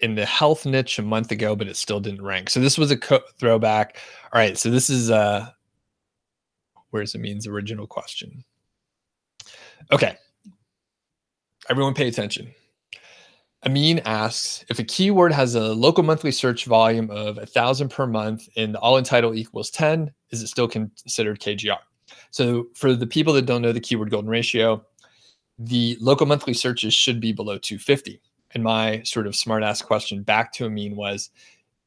[SPEAKER 1] in the health niche a month ago, but it still didn't rank. So this was a throwback. All right. So this is where's Amin's original question? Okay. Everyone pay attention. Amin asks, if a keyword has a local monthly search volume of 1,000 per month and the all-in title equals 10, is it still considered KGR? So for the people that don't know the keyword golden ratio, the local monthly searches should be below 250. And my sort of smart ass question back to Amin was,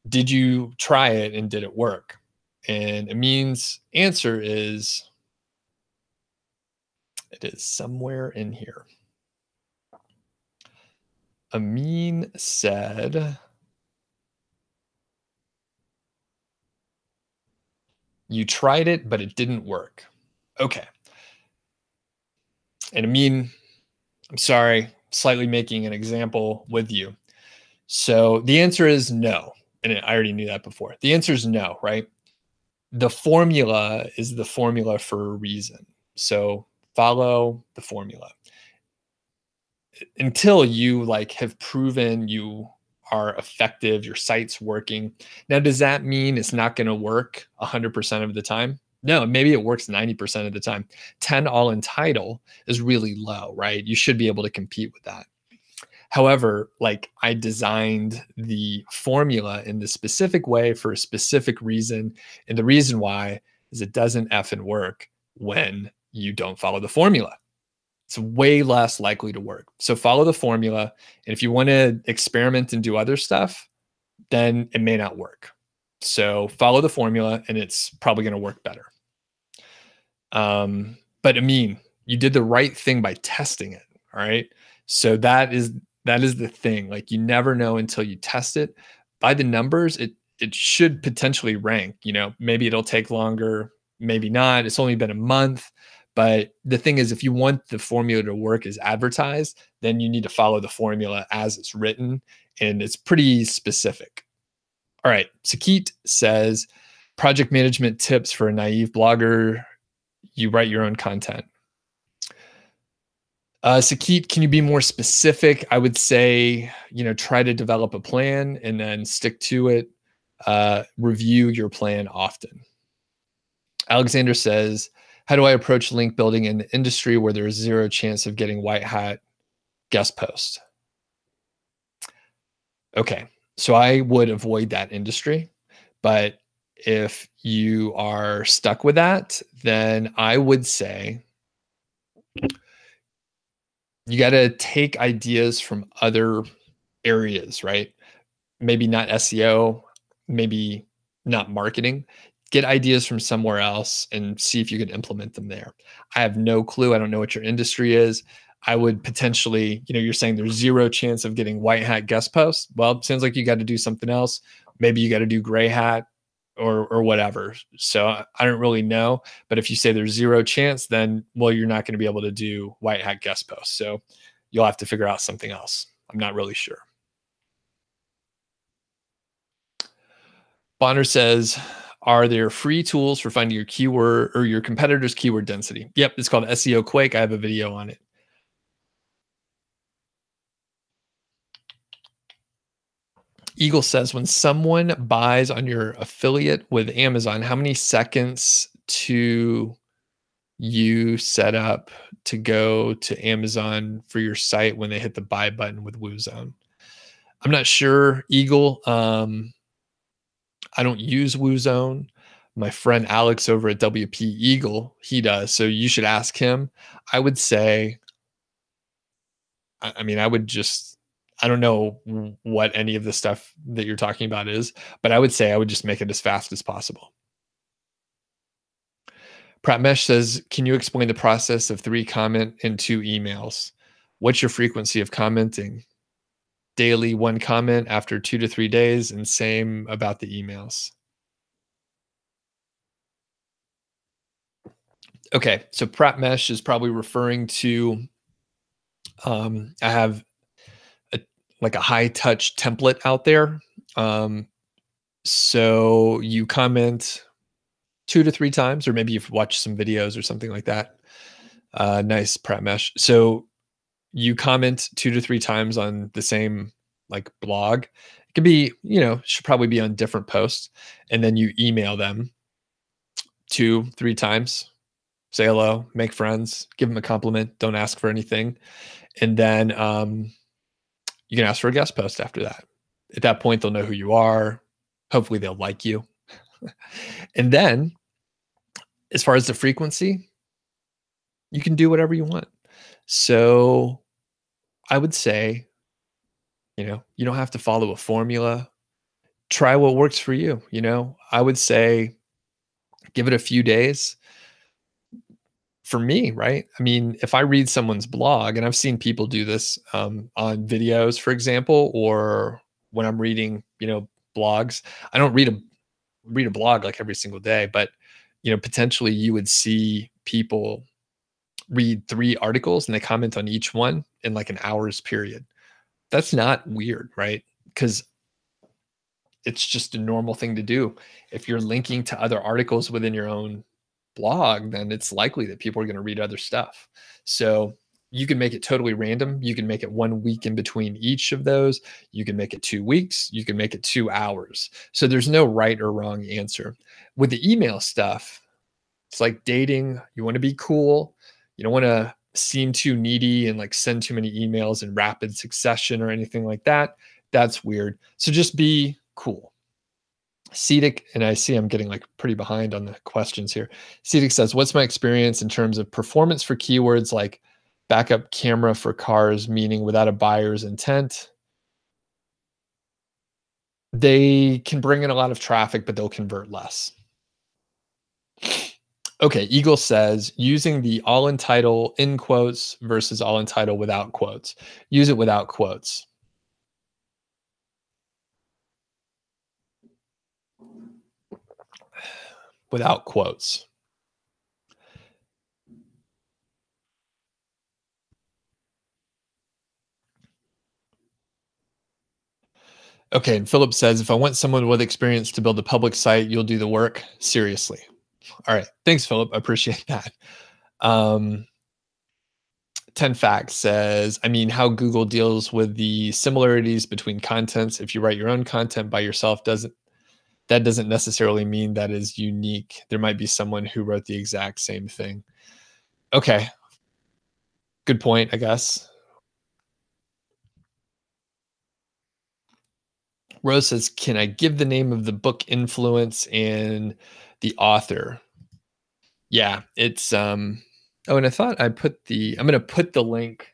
[SPEAKER 1] did you try it and did it work? And Amin's answer is, it is somewhere in here. Amin said, You tried it, but it didn't work. Okay. And I'm sorry, slightly making an example with you. So the answer is no. And I already knew that before. The answer is no, right? The formula is the formula for a reason. So follow the formula until you like have proven you are effective, your site's working. Now, does that mean it's not going to work 100% of the time? No, maybe it works 90% of the time. 10 all in title is really low, right? You should be able to compete with that. However, like I designed the formula in the specific way for a specific reason. And the reason why is it doesn't effing work when you don't follow the formula. It's way less likely to work. So follow the formula. And if you want to experiment and do other stuff, then it may not work. So follow the formula and it's probably going to work better. But Amin, you did the right thing by testing it. All right. So that is the thing. Like you never know until you test it. By the numbers, it should potentially rank. You know, maybe it'll take longer, maybe not. It's only been a month. But the thing is, if you want the formula to work as advertised, then you need to follow the formula as it's written. And it's pretty specific. All right. Sakit says, project management tips for a naive blogger. You write your own content. Sakit, can you be more specific? I would say, try to develop a plan and then stick to it. Review your plan often. Alexander says, how do I approach link building in the industry where there is zero chance of getting white hat guest posts? Okay, so I would avoid that industry. But if you are stuck with that, then I would say you got to take ideas from other areas, right? Maybe not SEO, maybe not marketing. Get ideas from somewhere else and see if you could implement them there. I have no clue. I don't know what your industry is. I would potentially, you're saying there's zero chance of getting white hat guest posts. Well, it sounds like you got to do something else. Maybe you got to do gray hat or whatever. So I don't really know. But if you say there's zero chance, then, well, you're not going to be able to do white hat guest posts. So you'll have to figure out something else. I'm not really sure. Bonner says, are there free tools for finding your keyword or your competitor's keyword density? Yep, it's called SEO Quake. I have a video on it. Eagle says, when someone buys on your affiliate with Amazon, how many seconds to you set up to go to Amazon for your site when they hit the buy button with WooZone? I'm not sure, Eagle. I don't use WooZone. My friend Alex over at WP Eagle, he does. So you should ask him. I would say, I don't know what any of the stuff that you're talking about is, but I would say I would just make it as fast as possible. Pratmesh says, can you explain the process of 3 comment and 2 emails? What's your frequency of commenting? Daily 1 comment after 2 to 3 days, and same about the emails. Okay, so Pratmesh is probably referring to, I have a high touch template out there. So you comment 2 to 3 times, or maybe you've watched some videos or something like that. Nice, Pratmesh. So you comment 2 to 3 times on the same blog. It could be, should probably be on different posts. And then you email them 2, 3 times, say hello, make friends, give them a compliment, don't ask for anything. And then you can ask for a guest post after that. At that point, they'll know who you are. Hopefully they'll like you. And then as far as the frequency, you can do whatever you want. So I would say, you don't have to follow a formula. Try what works for you. I would say give it a few days. For me, right? I mean, if I read someone's blog, and I've seen people do this on videos, for example, or when I'm reading, blogs, I don't read read a blog like every single day, but potentially you would see people read 3 articles and they comment on each one in like an hour's period. That's not weird, right? Because it's just a normal thing to do. If you're linking to other articles within your own blog, then it's likely that people are going to read other stuff. So you can make it totally random. You can make it 1 week in between each of those. You can make it 2 weeks. You can make it 2 hours. So there's no right or wrong answer. With the email stuff, it's like dating. You want to be cool. You don't want to seem too needy and like send too many emails in rapid succession or anything like that. That's weird. So just be cool. Cedic, and I see I'm getting like pretty behind on the questions here. Cedic says, what's my experience in terms of performance for keywords like backup camera for cars, meaning without a buyer's intent? They can bring in a lot of traffic, but they'll convert less. Okay, Eagle says, using the all in title in quotes versus all in title without quotes. Use it without quotes. Without quotes. Okay, and Philip says, if I want someone with experience to build a public site, you'll do the work. Seriously. All right. Thanks, Philip. I appreciate that. 10 Facts says, I mean, how Google deals with the similarities between contents. If you write your own content by yourself, doesn't necessarily mean that is unique. There might be someone who wrote the exact same thing. Okay. Good point, I guess. Rose says, can I give the name of the book influence and the author? Yeah, it's oh, and I thought I'm going to put the link.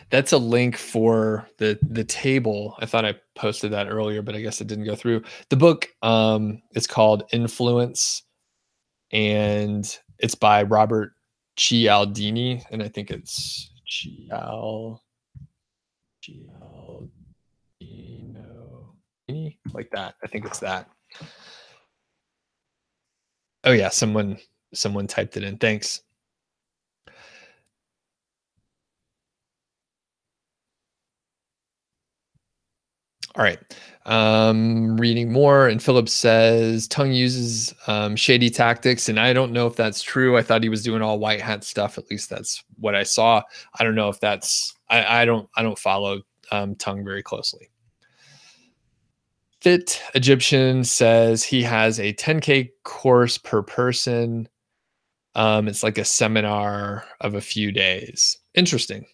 [SPEAKER 1] That's a link for the table. I thought I posted that earlier, but I guess it didn't go through. The book it's called Influence, and it's by Robert Cialdini, and I think it's Cialdino, like that. I think it's that. Oh yeah, someone typed it in. Thanks. All right. Reading more, and Philip says Tongue uses shady tactics, and I don't know if that's true. I thought he was doing all white hat stuff. At least that's what I saw. I don't know if that's. I don't follow Tongue very closely. Fit Egyptian says he has a 10K course per person. It's like a seminar of a few days. Interesting.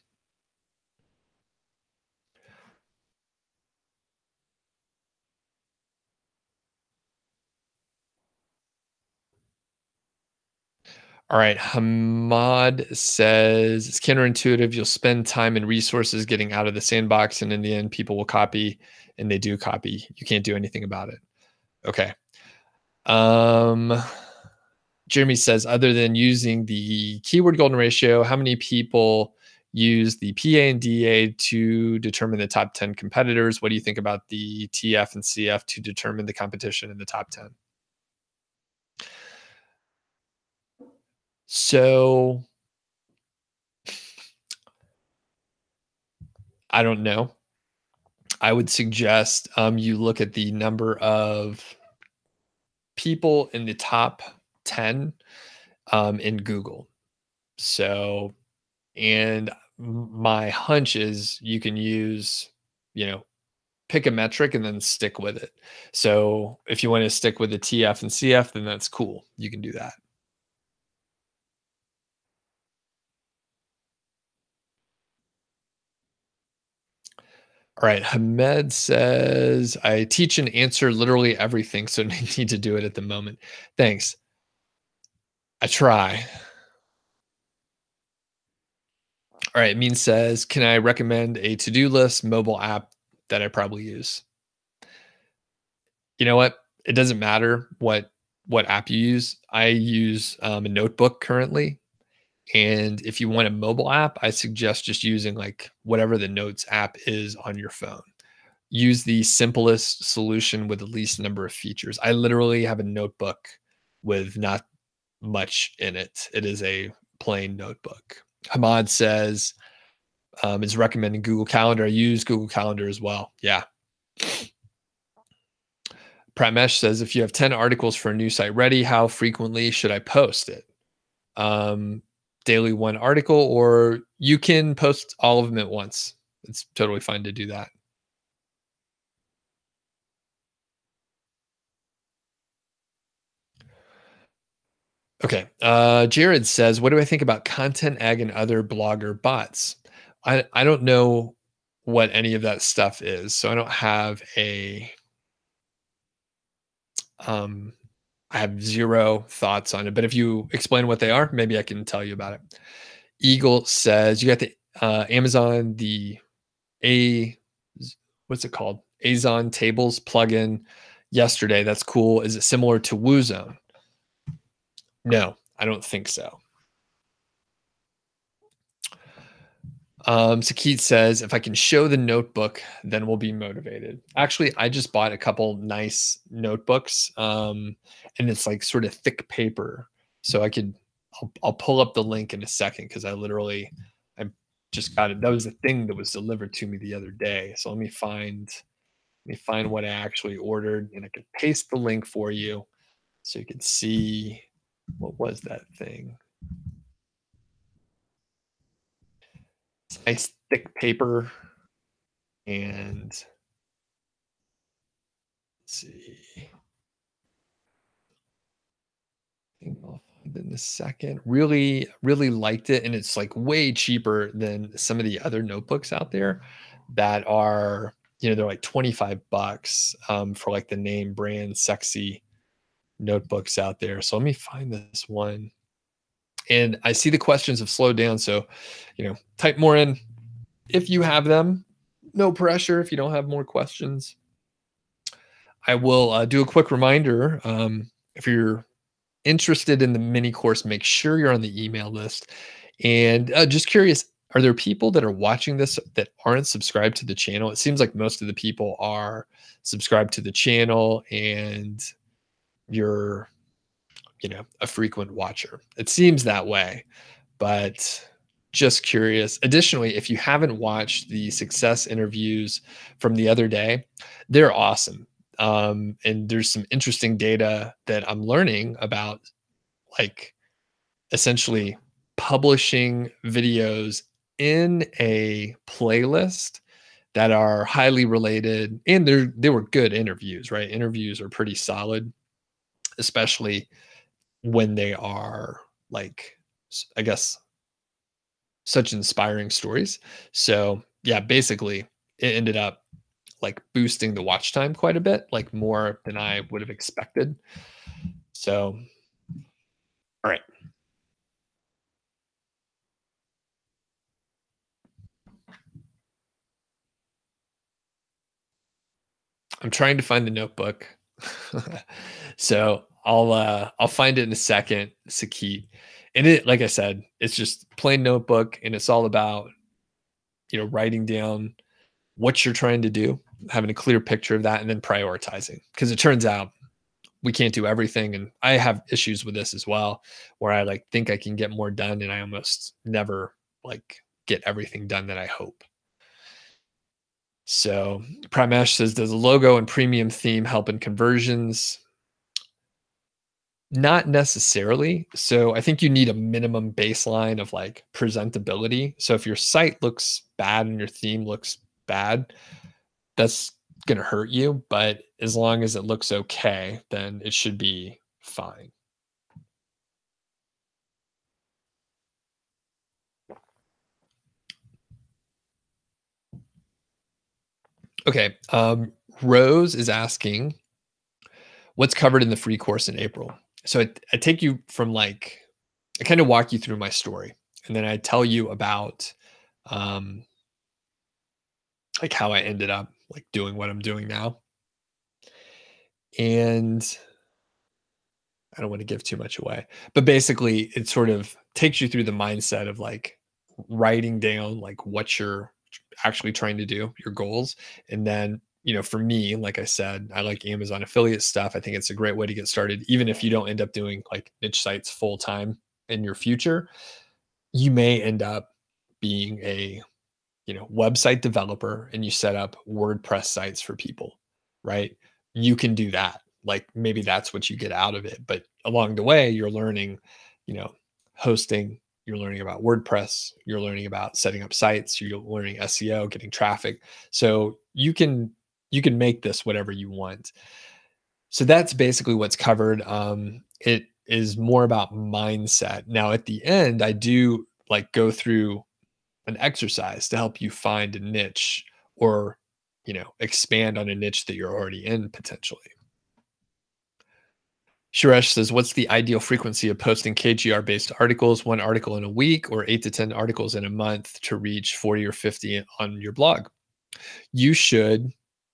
[SPEAKER 1] All right. Hamad says it's counterintuitive. You'll spend time and resources getting out of the sandbox, and in the end, people will copy, and they do copy. You can't do anything about it. Okay. Jeremy says, other than using the keyword golden ratio, how many people use the PA and DA to determine the top 10 competitors? What do you think about the TF and CF to determine the competition in the top 10? So I don't know. I would suggest you look at the number of people in the top 10 in Google. So, and my hunch is you can use, pick a metric and then stick with it. So if you want to stick with the TF and CF, then that's cool. You can do that. All right. Hamed says, I teach and answer literally everything, so I need to do it at the moment. Thanks. I try. All right. Mean says, can I recommend a to-do list mobile app that I probably use? You know what? It doesn't matter what app you use. I use a notebook currently. And if you want a mobile app, I suggest just using like whatever the notes app is on your phone. use the simplest solution with the least number of features. I literally have a notebook with not much in it. It is a plain notebook. Hamad says, is recommending Google Calendar. I use Google Calendar as well. Yeah. Pramesh says, if you have 10 articles for a new site ready, how frequently should I post it? Daily one article, or you can post all of them at once. It's totally fine to do that. Okay. Jared says, what do I think about content egg and other blogger bots? I don't know what any of that stuff is. So I don't have um, I have zero thoughts on it, but if you explain what they are, maybe I can tell you about it. Eagle says, you got the Amazon, a what's it called? Azon Tables plugin yesterday. That's cool. Is it similar to WooZone? No, I don't think so. Sakit says, if I can show the notebook, then we'll be motivated. Actually, I just bought a couple nice notebooks, and it's like sort of thick paper. So I'll pull up the link in a second because I just got it. That was the thing that was delivered to me the other day. So let me find what I actually ordered, and I can paste the link for you so you can see what was that thing. It's nice thick paper, and let's see. I'll find it in a second. Really, really liked it, and it's like way cheaper than some of the other notebooks out there that are, they're like 25 bucks for like the name brand sexy notebooks out there. So let me find this one. And I see the questions have slowed down. So, type more in if you have them. No pressure if you don't have more questions. I will do a quick reminder. If you're interested in the mini course, make sure you're on the email list. And just curious, are there people that are watching this that aren't subscribed to the channel? It seems like most of the people are subscribed to the channel, and you're, a frequent watcher. It seems that way, but just curious. Additionally, if you haven't watched the success interviews from the other day, they're awesome. And there's some interesting data that I'm learning about, like essentially publishing videos in a playlist that are highly related, and they were good interviews, right? Interviews are pretty solid, especially when they are like, I guess, such inspiring stories. So yeah, basically it ended up like boosting the watch time quite a bit, like more than I would have expected. So, all right. I'm trying to find the notebook. So I'll find it in a second, Sakit. And it, like I said, it's just plain notebook, and it's all about, writing down what you're trying to do, having a clear picture of that, and then prioritizing. Because it turns out we can't do everything. And I have issues with this as well, where I like think I can get more done, and I almost never like get everything done that I hope. So Primesh says, does the logo and premium theme help in conversions? Not necessarily. So I think you need a minimum baseline of like presentability. So if your site looks bad and your theme looks bad, that's going to hurt you. But as long as it looks okay, then it should be fine. Okay. Rose is asking, what's covered in the free course in April? So I take you from like, I kind of walk you through my story, and then I tell you about um, like how I ended up like doing what I'm doing now. And I don't want to give too much away, but basically it sort of takes you through the mindset of like writing down like what you're actually trying to do, your goals, and then, for me, like I said, I like Amazon affiliate stuff. I think it's a great way to get started, even if you don't end up doing like niche sites full time in your future. You may end up being a website developer and you set up WordPress sites for people, right? You can do that. Like maybe that's what you get out of it. But along the way, you're learning, you know, hosting, you're learning about WordPress, you're learning about setting up sites, you're learning SEO, getting traffic. So you can make this whatever you want. So that's basically what's covered. It is more about mindset. Now at the end, I do like go through an exercise to help you find a niche or expand on a niche that you're already in potentially. Suresh says, what's the ideal frequency of posting KGR based articles, 1 article in a week or 8 to 10 articles in a month to reach 40 or 50 on your blog? You should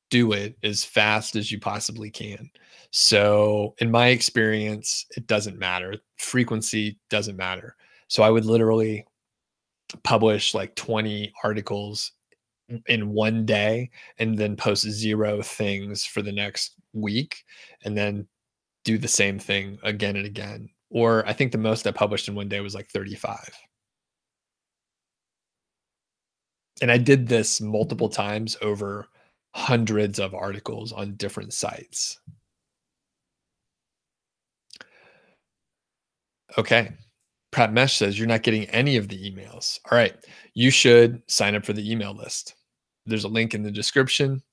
[SPEAKER 1] do it as fast as you possibly can. So in my experience, it doesn't matter. Frequency doesn't matter. So I would literally publish like 20 articles in one day and then post 0 things for the next week and then do the same thing again and again. Or I think the most I published in one day was like 35. And I did this multiple times over hundreds of articles on different sites. Okay. Pratt Mesh says you're not getting any of the emails. All right. You should sign up for the email list. There's a link in the description.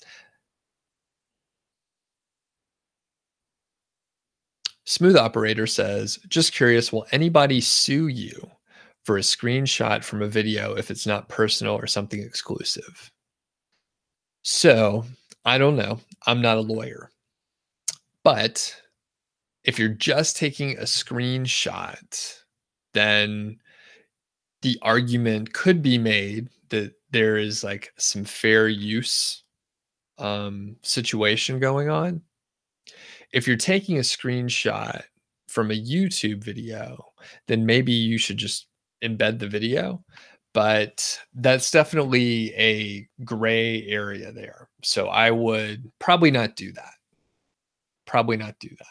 [SPEAKER 1] Smooth Operator says, just curious, will anybody sue you for a screenshot from a video if it's not personal or something exclusive? So I don't know. I'm not a lawyer. But if you're just taking a screenshot, then the argument could be made that there is like some fair use situation going on. If you're taking a screenshot from a YouTube video, then maybe you should just embed the video. But that's definitely a gray area there. So I would probably not do that. Probably not do that.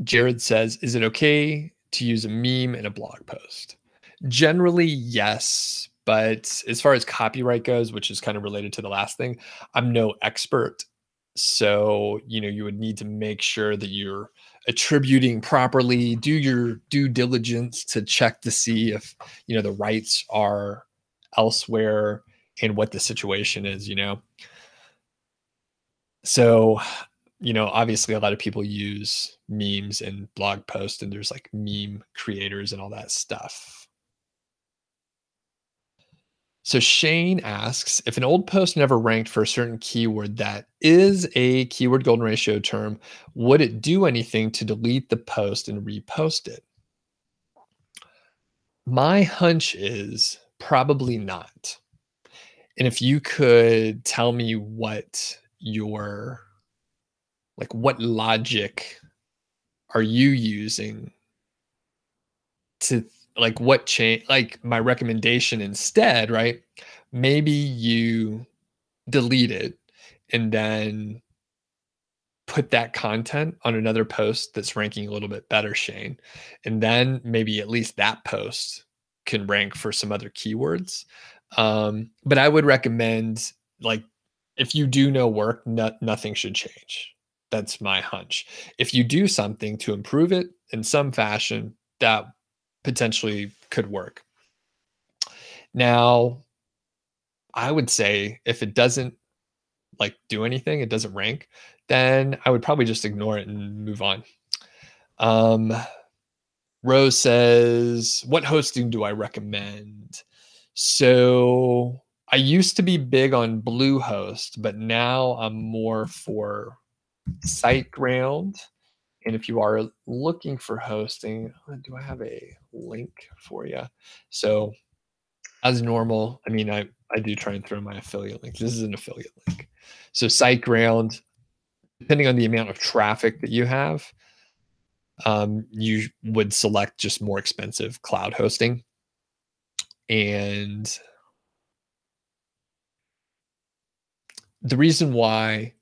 [SPEAKER 1] Jared says, is it okay to use a meme in a blog post? Generally, yes. But as far as copyright goes, which is kind of related to the last thing, I'm no expert. So, you would need to make sure that you're attributing properly, do your due diligence to check to see if, the rights are elsewhere and what the situation is. So, obviously a lot of people use memes and blog posts and there's like meme creators and all that stuff. So Shane asks, if an old post never ranked for a certain keyword that is a keyword golden ratio term, would it do anything to delete the post and repost it? My hunch is probably not. And if you could tell me what logic are you using to like what change, like my recommendation instead, right? Maybe you delete it and then put that content on another post that's ranking a little bit better, Shane. And then maybe at least that post can rank for some other keywords. But I would recommend, like, if you do no work, nothing should change. That's my hunch. If you do something to improve it in some fashion, that potentially could work. Now, I would say if it doesn't like do anything, it doesn't rank, then I would probably just ignore it and move on. Rose says, what hosting do I recommend? So I used to be big on Bluehost, but now I'm more for Siteground. And if you are looking for hosting, do I have a link for you? So as normal, I mean, I do try and throw my affiliate link. This is an affiliate link. So SiteGround, depending on the amount of traffic that you have, you would select just more expensive cloud hosting. And The reason why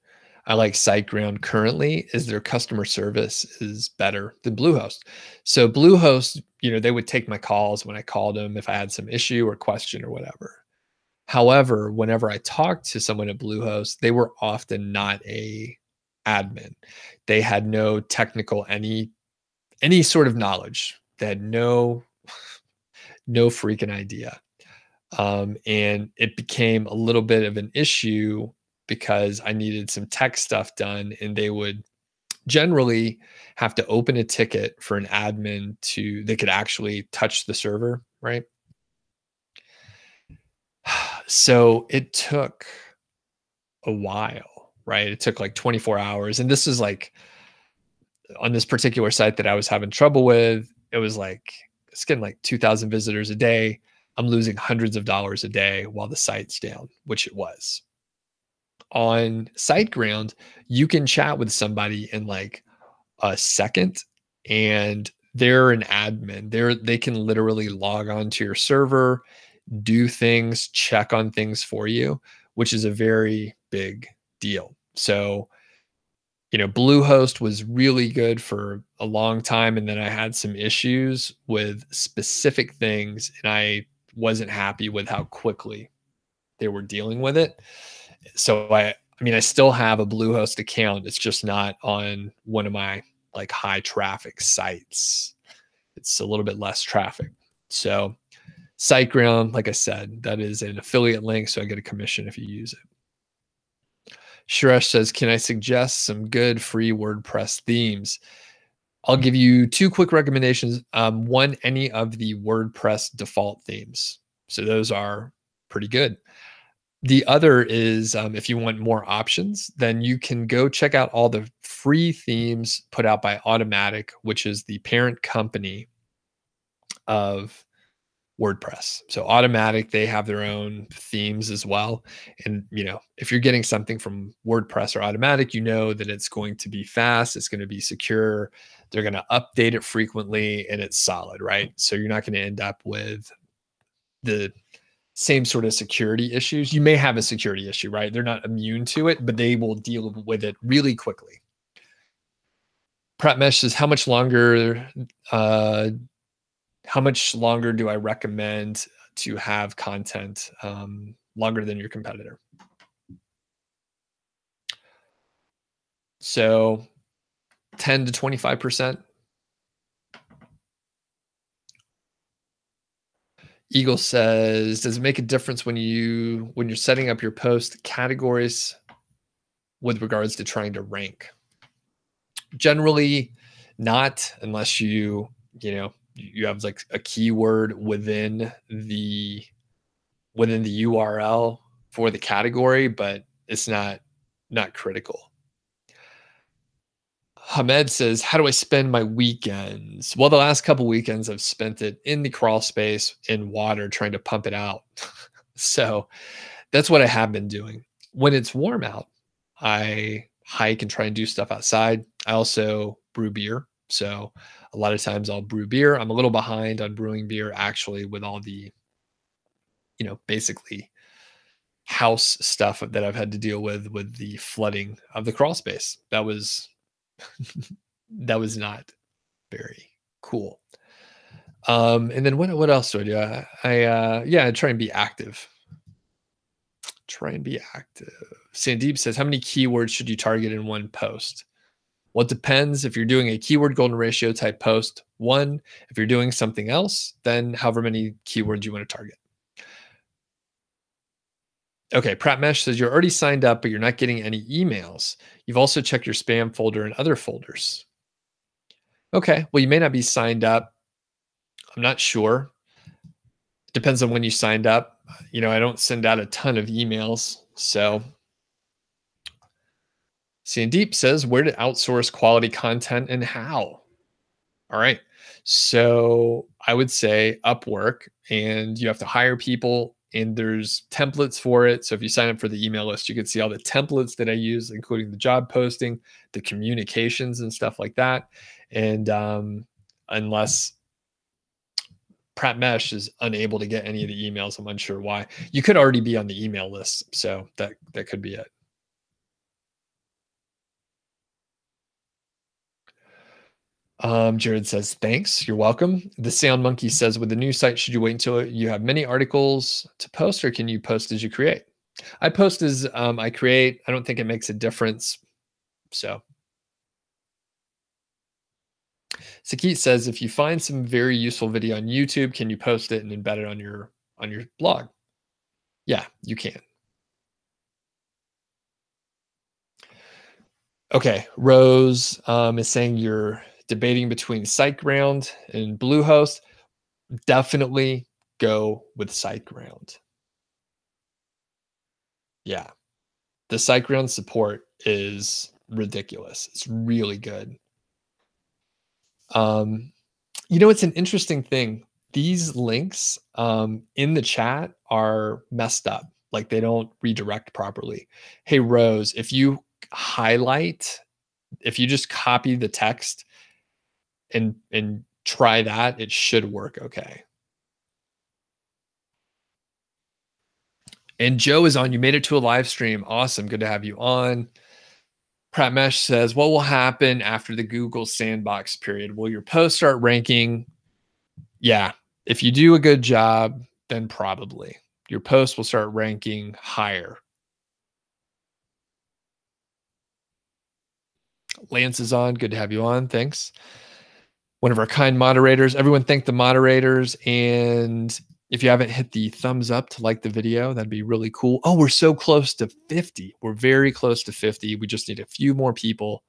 [SPEAKER 1] I like SiteGround currently is their customer service is better than Bluehost. So Bluehost, they would take my calls when I called them if I had some issue or question or whatever. However, whenever I talked to someone at Bluehost, they were often not a admin. They had no technical any sort of knowledge. They had no freaking idea. And it became a little bit of an issue because I needed some tech stuff done, and they would generally have to open a ticket for an admin they could actually touch the server, right? So it took a while, right? It took like 24 hours. And this is like on this particular site that I was having trouble with, it's getting like 2,000 visitors a day. I'm losing hundreds of dollars a day while the site's down, which it was. On SiteGround, you can chat with somebody in like a second, and they're an admin. They can literally log on to your server, do things, check on things for you, which is a very big deal. So, Bluehost was really good for a long time, and then I had some issues with specific things, and I wasn't happy with how quickly they were dealing with it. So I still have a Bluehost account. It's just not on one of my like high traffic sites. It's a little bit less traffic. So SiteGround, like I said, that is an affiliate link, so I get a commission if you use it. Suresh says, can I suggest some good free WordPress themes? I'll give you two quick recommendations. One, any of the WordPress default themes. So those are pretty good. The other is if you want more options, then you can go check out all the free themes put out by Automatic, which is the parent company of WordPress. So Automatic, they have their own themes as well. And, if you're getting something from WordPress or Automatic, you know that it's going to be fast, it's going to be secure, they're going to update it frequently, and it's solid, right? So you're not going to end up with the same sort of security issues. You may have a security issue, right? They're not immune to it, but they will deal with it really quickly. Prep says, how much longer do I recommend to have content longer than your competitor? So 10 to 25%. Eagle says, does it make a difference when you're setting up your post categories with regards to trying to rank? Generally not, unless you have like a keyword within the URL for the category, but it's not critical. Hamed says, how do I spend my weekends? Well, the last couple weekends I've spent it in the crawl space in water trying to pump it out. So that's what I have been doing. When it's warm out, I hike and try and do stuff outside. I also brew beer. So a lot of times I'll brew beer. I'm a little behind on brewing beer actually with all the, basically house stuff that I've had to deal with the flooding of the crawl space. That was not very cool. And then what else do I do? I try and be active. Sandeep says, how many keywords should you target in one post? Well, it depends. If you're doing a keyword golden ratio type post, 1. If you're doing something else, then however many keywords you want to target. Okay, Pratmesh says, you're already signed up, but you're not getting any emails. You've also checked your spam folder and other folders. Okay, well, you may not be signed up. I'm not sure. It depends on when you signed up. I don't send out a ton of emails. So Sandeep says, where to outsource quality content and how? All right. So I would say Upwork, and you have to hire people, and there's templates for it. So if you sign up for the email list, you can see all the templates that I use, including the job posting, the communications and stuff like that. And unless Pratmesh is unable to get any of the emails, I'm unsure why. You could already be on the email list. So that could be it. Jared says, thanks. You're welcome. The Sound Monkey says, with the new site, should you wait until you have many articles to post, or can you post as you create? I post as I create. I don't think it makes a difference. So Sakit says, if you find some very useful video on YouTube, can you post it and embed it on your blog? Yeah, you can. Okay, Rose is saying you're debating between SiteGround and Bluehost. Definitely go with SiteGround. Yeah, the SiteGround support is ridiculous. It's really good. It's an interesting thing. These links in the chat are messed up. Like they don't redirect properly. Hey, Rose, if you just copy the text and try that, it should work okay. And Joe is on. You made it to a live stream. Awesome. Good to have you on. Pratt Mesh says, what will happen after the Google sandbox period? Will your post start ranking? Yeah. If you do a good job, then probably your post will start ranking higher. Lance is on. Good to have you on. Thanks. One of our kind moderators. Everyone thank the moderators. And if you haven't hit the thumbs up to like the video, that'd be really cool. Oh, we're so close to 50. We're very close to 50. We just need a few more people.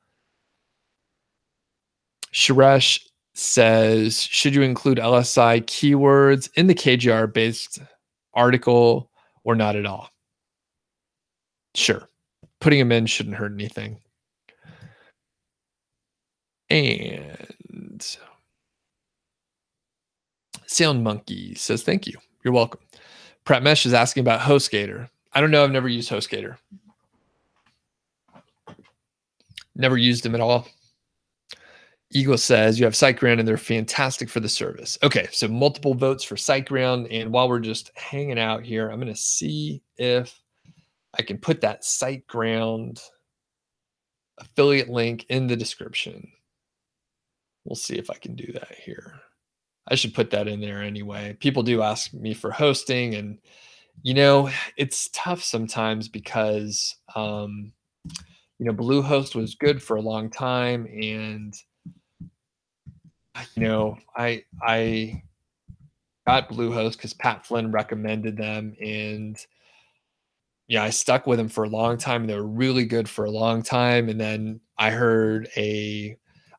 [SPEAKER 1] Sharesh says, should you include LSI keywords in the KGR based article or not at all? Sure. Putting them in shouldn't hurt anything. And Sound Monkey says, thank you. You're welcome. Pratt Mesh is asking about HostGator. I don't know. I've never used HostGator. Never used them at all. Eagle says you have SiteGround and they're fantastic for the service. Okay, so multiple votes for SiteGround. And while we're just hanging out here, I'm going to see if I can put that SiteGround affiliate link in the description. We'll see if I can do that here. I should put that in there anyway. People do ask me for hosting, and it's tough sometimes because Bluehost was good for a long time, and I got Bluehost because Pat Flynn recommended them, and I stuck with them for a long time. They were really good for a long time, and then I heard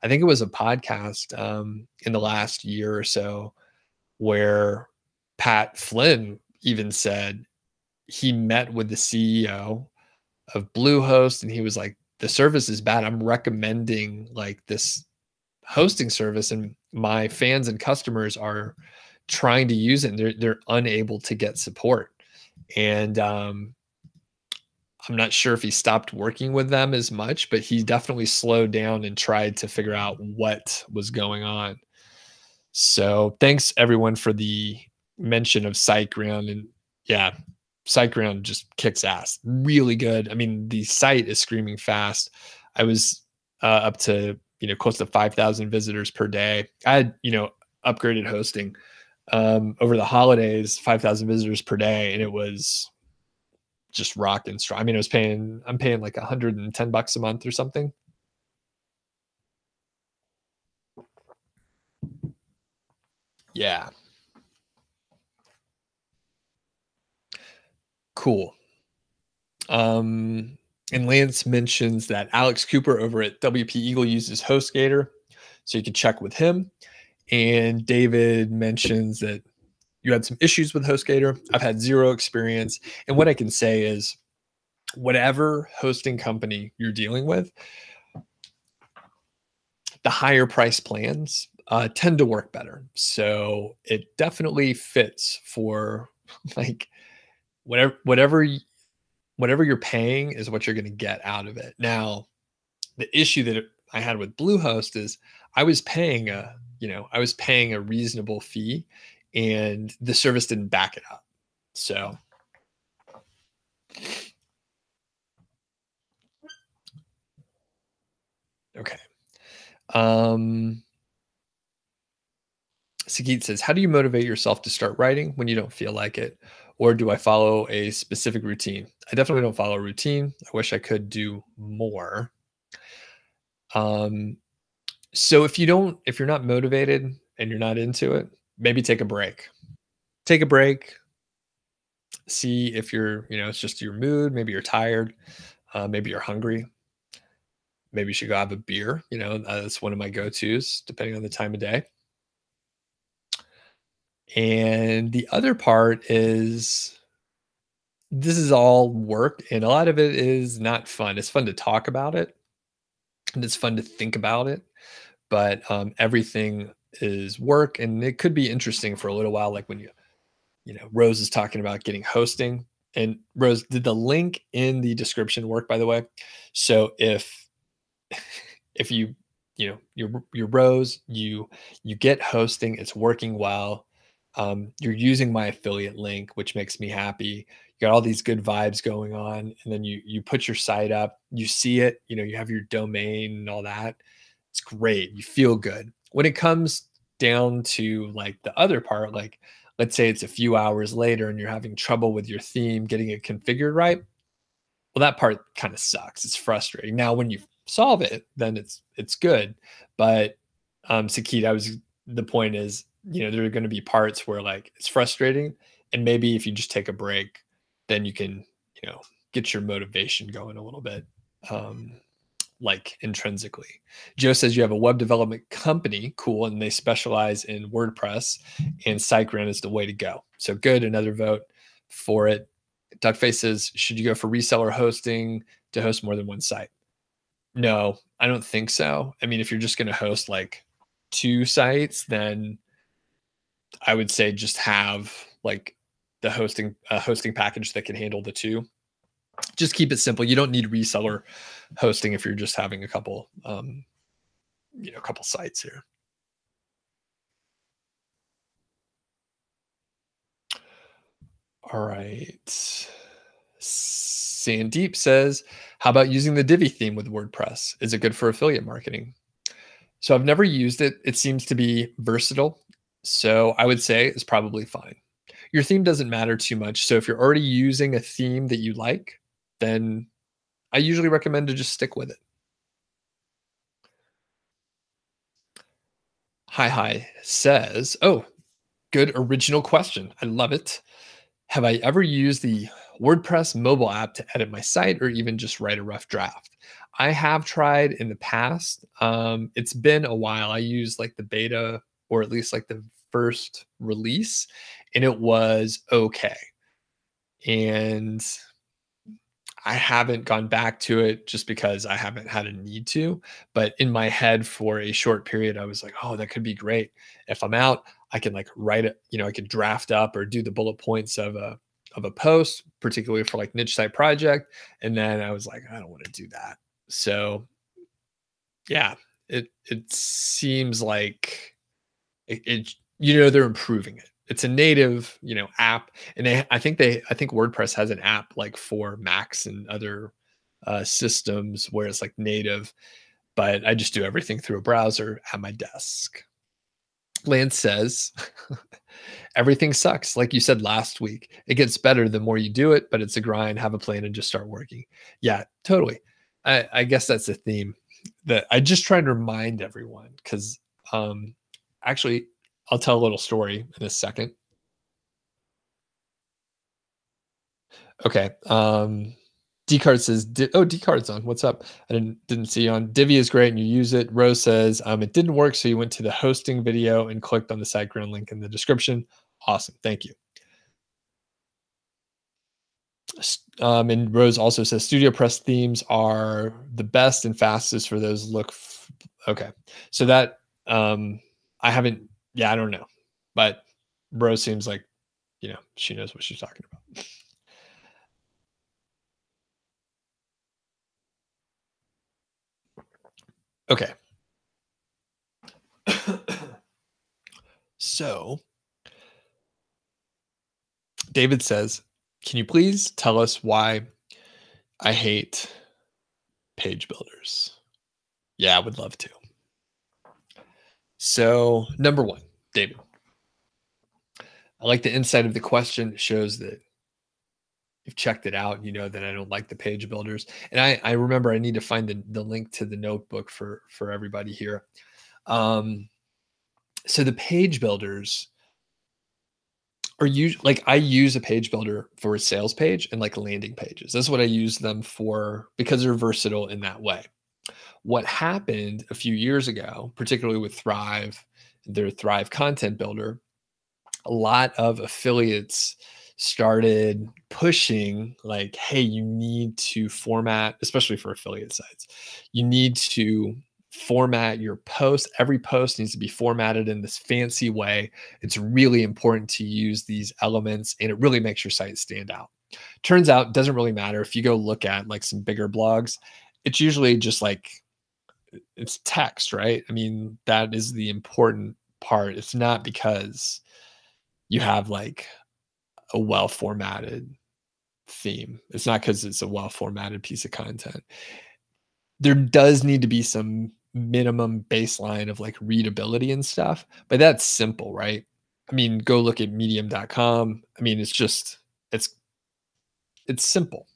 [SPEAKER 1] I think it was a podcast in the last year or so where Pat Flynn even said he met with the CEO of Bluehost, and he was like, the service is bad. I'm recommending like this hosting service, and my fans and customers are trying to use it, and they're unable to get support. And I'm not sure if he stopped working with them as much, but he definitely slowed down and tried to figure out what was going on. So thanks everyone for the mention of SiteGround. And yeah, SiteGround just kicks ass. Really good. I mean, the site is screaming fast. I was up to, close to 5,000 visitors per day. I had, upgraded hosting over the holidays, 5,000 visitors per day. And it was just rocking strong. I mean, I'm paying like $110 a month or something. Yeah. Cool. And Lance mentions that Alex Cooper over at WP Eagle uses HostGator, so you can check with him. And David mentions that you had some issues with HostGator. I've had zero experience. And what I can say is whatever hosting company you're dealing with, the higher price plans tend to work better. So it definitely fits for like whatever you're paying is what you're going to get out of it. Now, the issue that I had with Bluehost is I was paying a reasonable fee, and the service didn't back it up. So okay. Sageet says, how do you motivate yourself to start writing when you don't feel like it? Or do I follow a specific routine? I definitely don't follow a routine. I wish I could do more. Um, so if you're not motivated and you're not into it, maybe take a break. Take a break. See if it's just your mood. Maybe you're tired. Maybe you're hungry. Maybe you should go have a beer. That's one of my go-tos, depending on the time of day. And the other part is this is all work, and a lot of it is not fun. It's fun to talk about it, and it's fun to think about it, but everything is work, and it could be interesting for a little while, like when Rose is talking about getting hosting. And Rose, did the link in the description work, by the way? So if your Rose, you get hosting, it's working well. You're using my affiliate link, which makes me happy. You got all these good vibes going on, and then you put your site up, you see it, you have your domain and all that. It's great. You feel good. When it comes down to like the other part, like let's say it's a few hours later and you're having trouble with your theme getting it configured right. Well, that part kind of sucks. It's frustrating. Now, when you solve it, then it's good. But Sakit, the point is, there are going to be parts where like it's frustrating, and maybe if you just take a break, then you can, get your motivation going a little bit, like intrinsically. Joe says you have a web development company, cool, and they specialize in WordPress, and Siteground is the way to go. So good, another vote for it. Duckface says, should you go for reseller hosting to host more than one site? No, I don't think so. I mean, if you're just going to host like 2 sites, then I would say just have like the hosting package that can handle the 2. Just keep it simple. You don't need reseller hosting if you're just having a couple sites here. All right. Sandeep says, how about using the Divi theme with WordPress? Is it good for affiliate marketing? So I've never used it. It seems to be versatile. So I would say it's probably fine. Your theme doesn't matter too much. So if you're already using a theme that you like, then I usually recommend to just stick with it. Hi says, oh, good original question. I love it. Have I ever used the WordPress mobile app to edit my site or even just write a rough draft? I have tried in the past. It's been a while. I used like the beta, or at least like the first release, and it was okay. And I haven't gone back to it just because I haven't had a need to. But in my head for a short period, I was like, oh, that could be great. If I'm out, I can like write it, I could draft up or do the bullet points of a post, particularly for like niche site project. And then I was like, I don't want to do that. So yeah, it seems like they're improving it. It's a native, app, and I think WordPress has an app like for Macs and other systems where it's like native, but I just do everything through a browser at my desk. Lance says, everything sucks. Like you said last week, it gets better the more you do it, but it's a grind. Have a plan and just start working. Yeah, totally. I guess that's the theme that I just try to remind everyone, because actually, I'll tell a little story in a second. Okay. Dcard says, Dcard's on. What's up? I didn't see you on. Divi is great and you use it. Rose says, it didn't work, so you went to the hosting video and clicked on the Siteground link in the description. Awesome. Thank you. And Rose also says StudioPress themes are the best and fastest for those okay. So that I haven't, I don't know. But Rose seems like, she knows what she's talking about. Okay. So David says, can you please tell us why I hate page builders? Yeah, I would love to. So, number one, David, I like the inside of the question. It shows that you've checked it out. You know that I don't like the page builders. And I remember I need to find the link to the notebook for everybody here. So the page builders are like I use a page builder for a sales page and like landing pages. That's what I use them for because they're versatile in that way. What happened a few years ago, particularly with Thrive, their Thrive content builder, a lot of affiliates started pushing like, hey, you need to format, especially for affiliate sites, you need to format your post. Every post needs to be formatted in this fancy way. It's really important to use these elements and it really makes your site stand out. Turns out it doesn't really matter. If you go look at like some bigger blogs, it's usually just like, it's text, right? I mean, that is the important part. It's not because you have like a well-formatted theme. It's not because it's a well-formatted piece of content. There does need to be some minimum baseline of like readability and stuff, but that's simple, right? I mean, go look at medium.com. I mean, it's simple.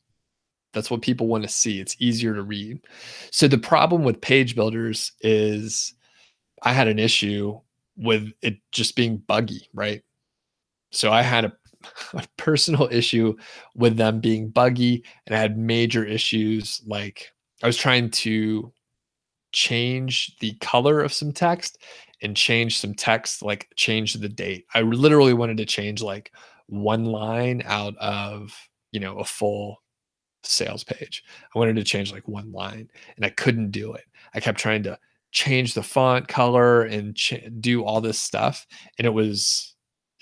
[SPEAKER 1] That's what people want to see. It's easier to read. So the problem with page builders is I had an issue with it just being buggy, right? So I had a personal issue with them being buggy, and I had major issues. Like I was trying to change the color of some text and change some text, like change the date. I literally wanted to change like one line out of, a full sales page. I wanted to change like one line and I couldn't do it. I kept trying to change the font color and do all this stuff. And it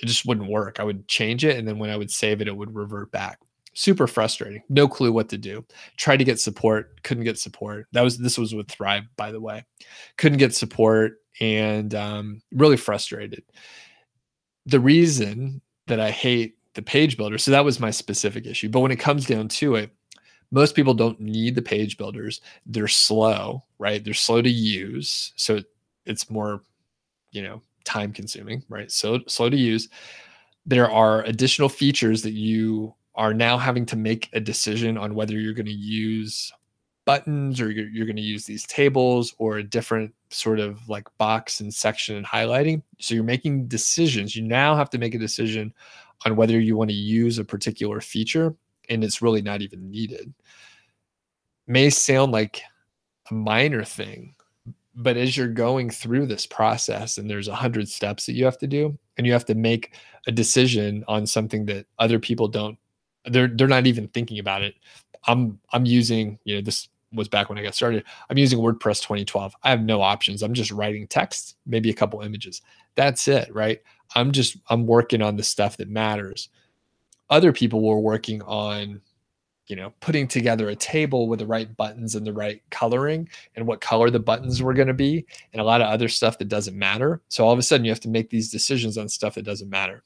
[SPEAKER 1] just wouldn't work. I would change it. And then when I would save it, it would revert back. Super frustrating. No clue what to do. Tried to get support. Couldn't get support. This was with Thrive, by the way. Couldn't get support and really frustrated. The reason that I hate the page builder, so that was my specific issue. But when it comes down to it, most people don't need the page builders. They're slow, right? They're slow to use. So it's more, time consuming, right? So slow to use. There are additional features that you are now having to make a decision on whether you're going to use buttons or you're going to use these tables or a different sort of like box and section and highlighting. So you're making decisions. You now have to make a decision on whether you want to use a particular feature, and it's really not even needed. May sound like a minor thing, but as you're going through this process and there's 100 steps that you have to do, and you have to make a decision on something that other people don't, they're not even thinking about it. I'm using, this was back when I got started. I'm using WordPress 2012. I have no options. I'm just writing text, maybe a couple images. That's it, right? I'm working on the stuff that matters. Other people were working on, putting together a table with the right buttons and the right coloring and what color the buttons were going to be and a lot of other stuff that doesn't matter. So all of a sudden you have to make these decisions on stuff that doesn't matter.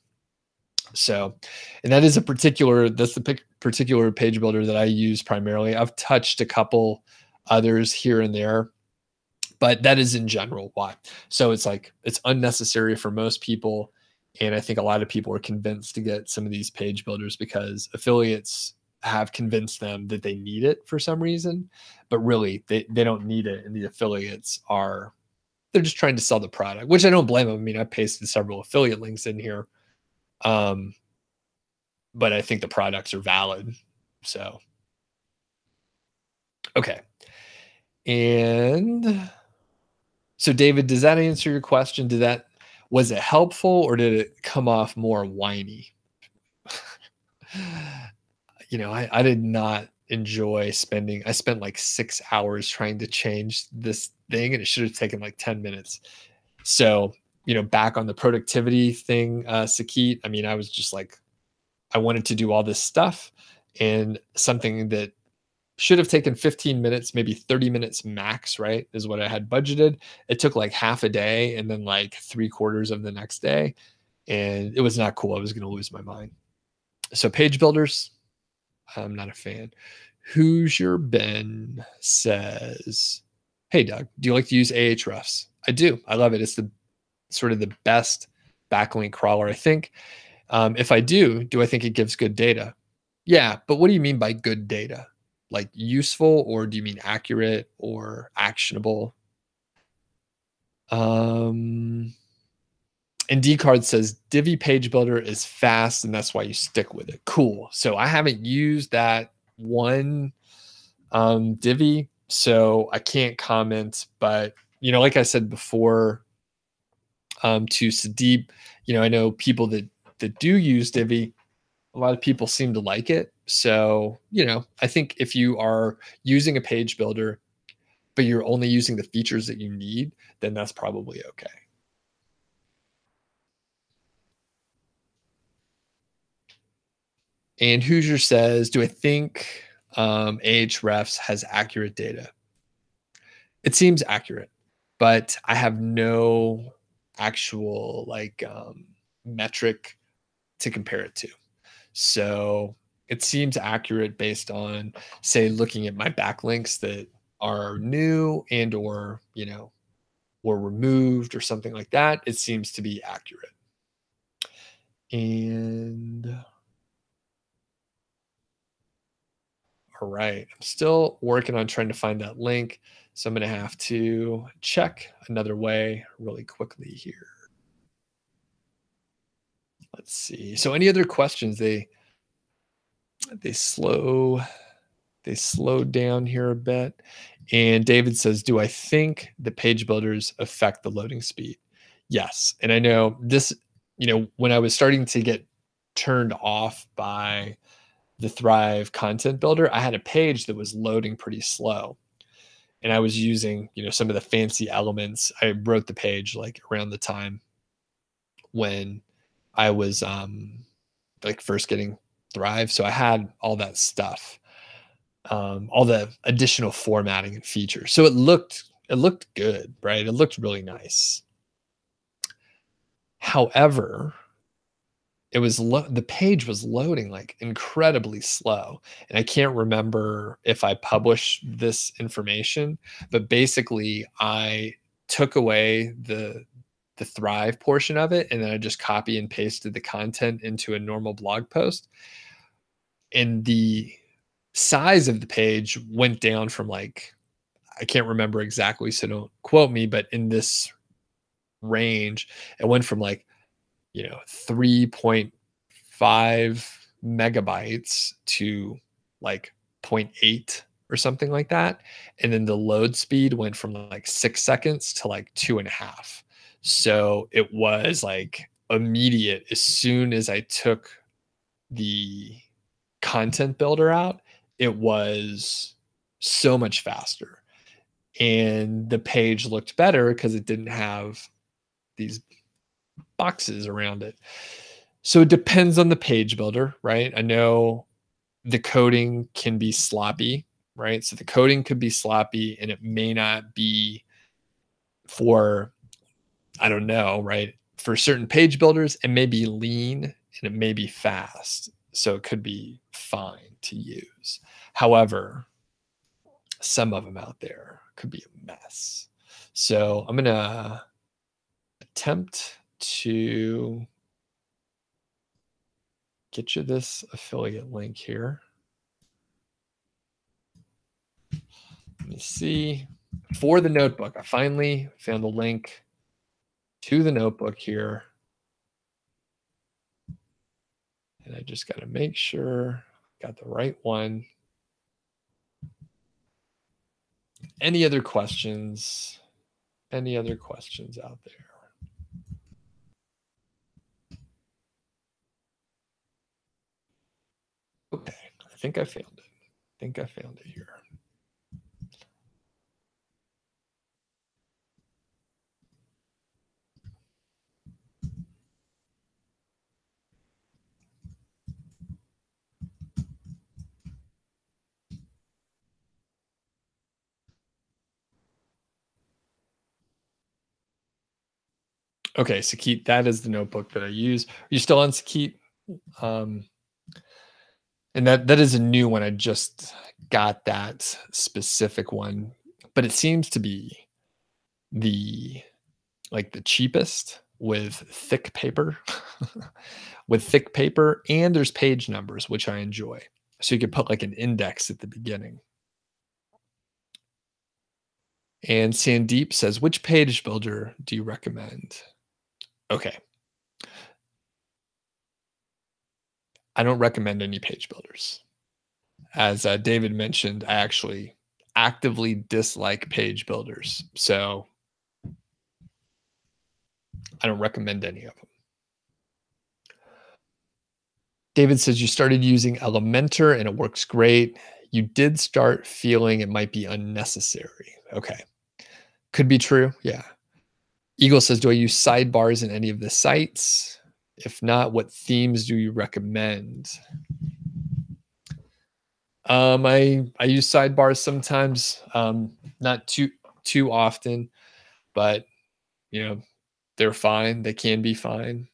[SPEAKER 1] So, and that's the particular page builder that I use primarily. I've touched a couple others here and there, but that is in general why. So it's like, it's unnecessary for most people. And I think a lot of people are convinced to get some of these page builders because affiliates have convinced them that they need it for some reason, but really they don't need it. And the affiliates they're just trying to sell the product, which I don't blame them. I mean, I pasted several affiliate links in here. But I think the products are valid. So, okay. And so David, does that answer your question? Was it helpful or did it come off more whiny? I did not enjoy I spent like 6 hours trying to change this thing and it should have taken like 10 minutes. So, back on the productivity thing, Sakit, I mean, I was just like, I wanted to do all this stuff and something that should have taken 15 minutes, maybe 30 minutes max, right? Is what I had budgeted. It took like half a day and then like 3/4 of the next day. And it was not cool. I was going to lose my mind. So page builders, I'm not a fan. Hoosier Ben says, hey, Doug, do you like to use Ahrefs? I do. I love it. It's the sort of the best backlink crawler, I think. If I do I think it gives good data? Yeah, but what do you mean by good data? Like useful, or do you mean accurate or actionable? Um, and Dcard says Divi Page Builder is fast, and that's why you stick with it. Cool. So I haven't used that one Divi, so I can't comment. But like I said before, to Sadeep, I know people that do use Divi. A lot of people seem to like it. So, I think if you are using a page builder, but you're only using the features that you need, then that's probably okay. And Hoosier says, do I think Ahrefs has accurate data? It seems accurate, but I have no actual metric to compare it to. So it seems accurate based on, say, looking at my backlinks that are new and or, were removed or something like that. It seems to be accurate. And all right, I'm still working on trying to find that link. So I'm going to have to check another way really quickly here. Let's see. So any other questions? They slow they slowed down here a bit. And David says, do I think the page builders affect the loading speed? Yes. And I know this, when I was starting to get turned off by the Thrive content builder, I had a page that was loading pretty slow. And I was using, some of the fancy elements. I wrote the page like around the time when I was like first getting Thrive. So I had all that stuff, all the additional formatting and features. So it looked good, right? It looked really nice. However, the page was loading like incredibly slow, and I can't remember if I published this information, but basically I took away the Thrive portion of it, and then I just copy and pasted the content into a normal blog post, and the size of the page went down from like, I can't remember exactly, so don't quote me, but in this range, it went from like 3.5 megabytes to like zero point 0.8 or something like that. And then the load speed went from like 6 seconds to like 2.5. So it was like immediate. As soon as I took the content builder out, it was so much faster. And the page looked better because it didn't have these boxes around it. So it depends on the page builder, right? I know the coding can be sloppy, right? So the coding could be sloppy and it may not be for, I don't know, right? For certain page builders, it may be lean and it may be fast. So it could be fine to use. However, some of them out there could be a mess. So I'm going to attempt to get you this affiliate link here. Let me see. For the notebook, I finally found the link to the notebook here. And I just got to make sure I got the right one. Any other questions? Any other questions out there? Okay, I think I found it. I think I found it here. Okay, Sakit, that is the notebook that I use. Are you still on Sakit? And that is a new one. I just got that specific one, but it seems to be the cheapest. with thick paper, and there's page numbers, which I enjoy. So you could put like an index at the beginning. And Sandeep says, which page builder do you recommend? Okay. I don't recommend any page builders. As David mentioned, I actually actively dislike page builders. So I don't recommend any of them. David says you started using Elementor and it works great. You did start feeling it might be unnecessary. Okay. Could be true. Yeah. Eagle says, do I use sidebars in any of the sites? If not, what themes do you recommend? I use sidebars sometimes, not too often, but you know, they're fine. They can be fine.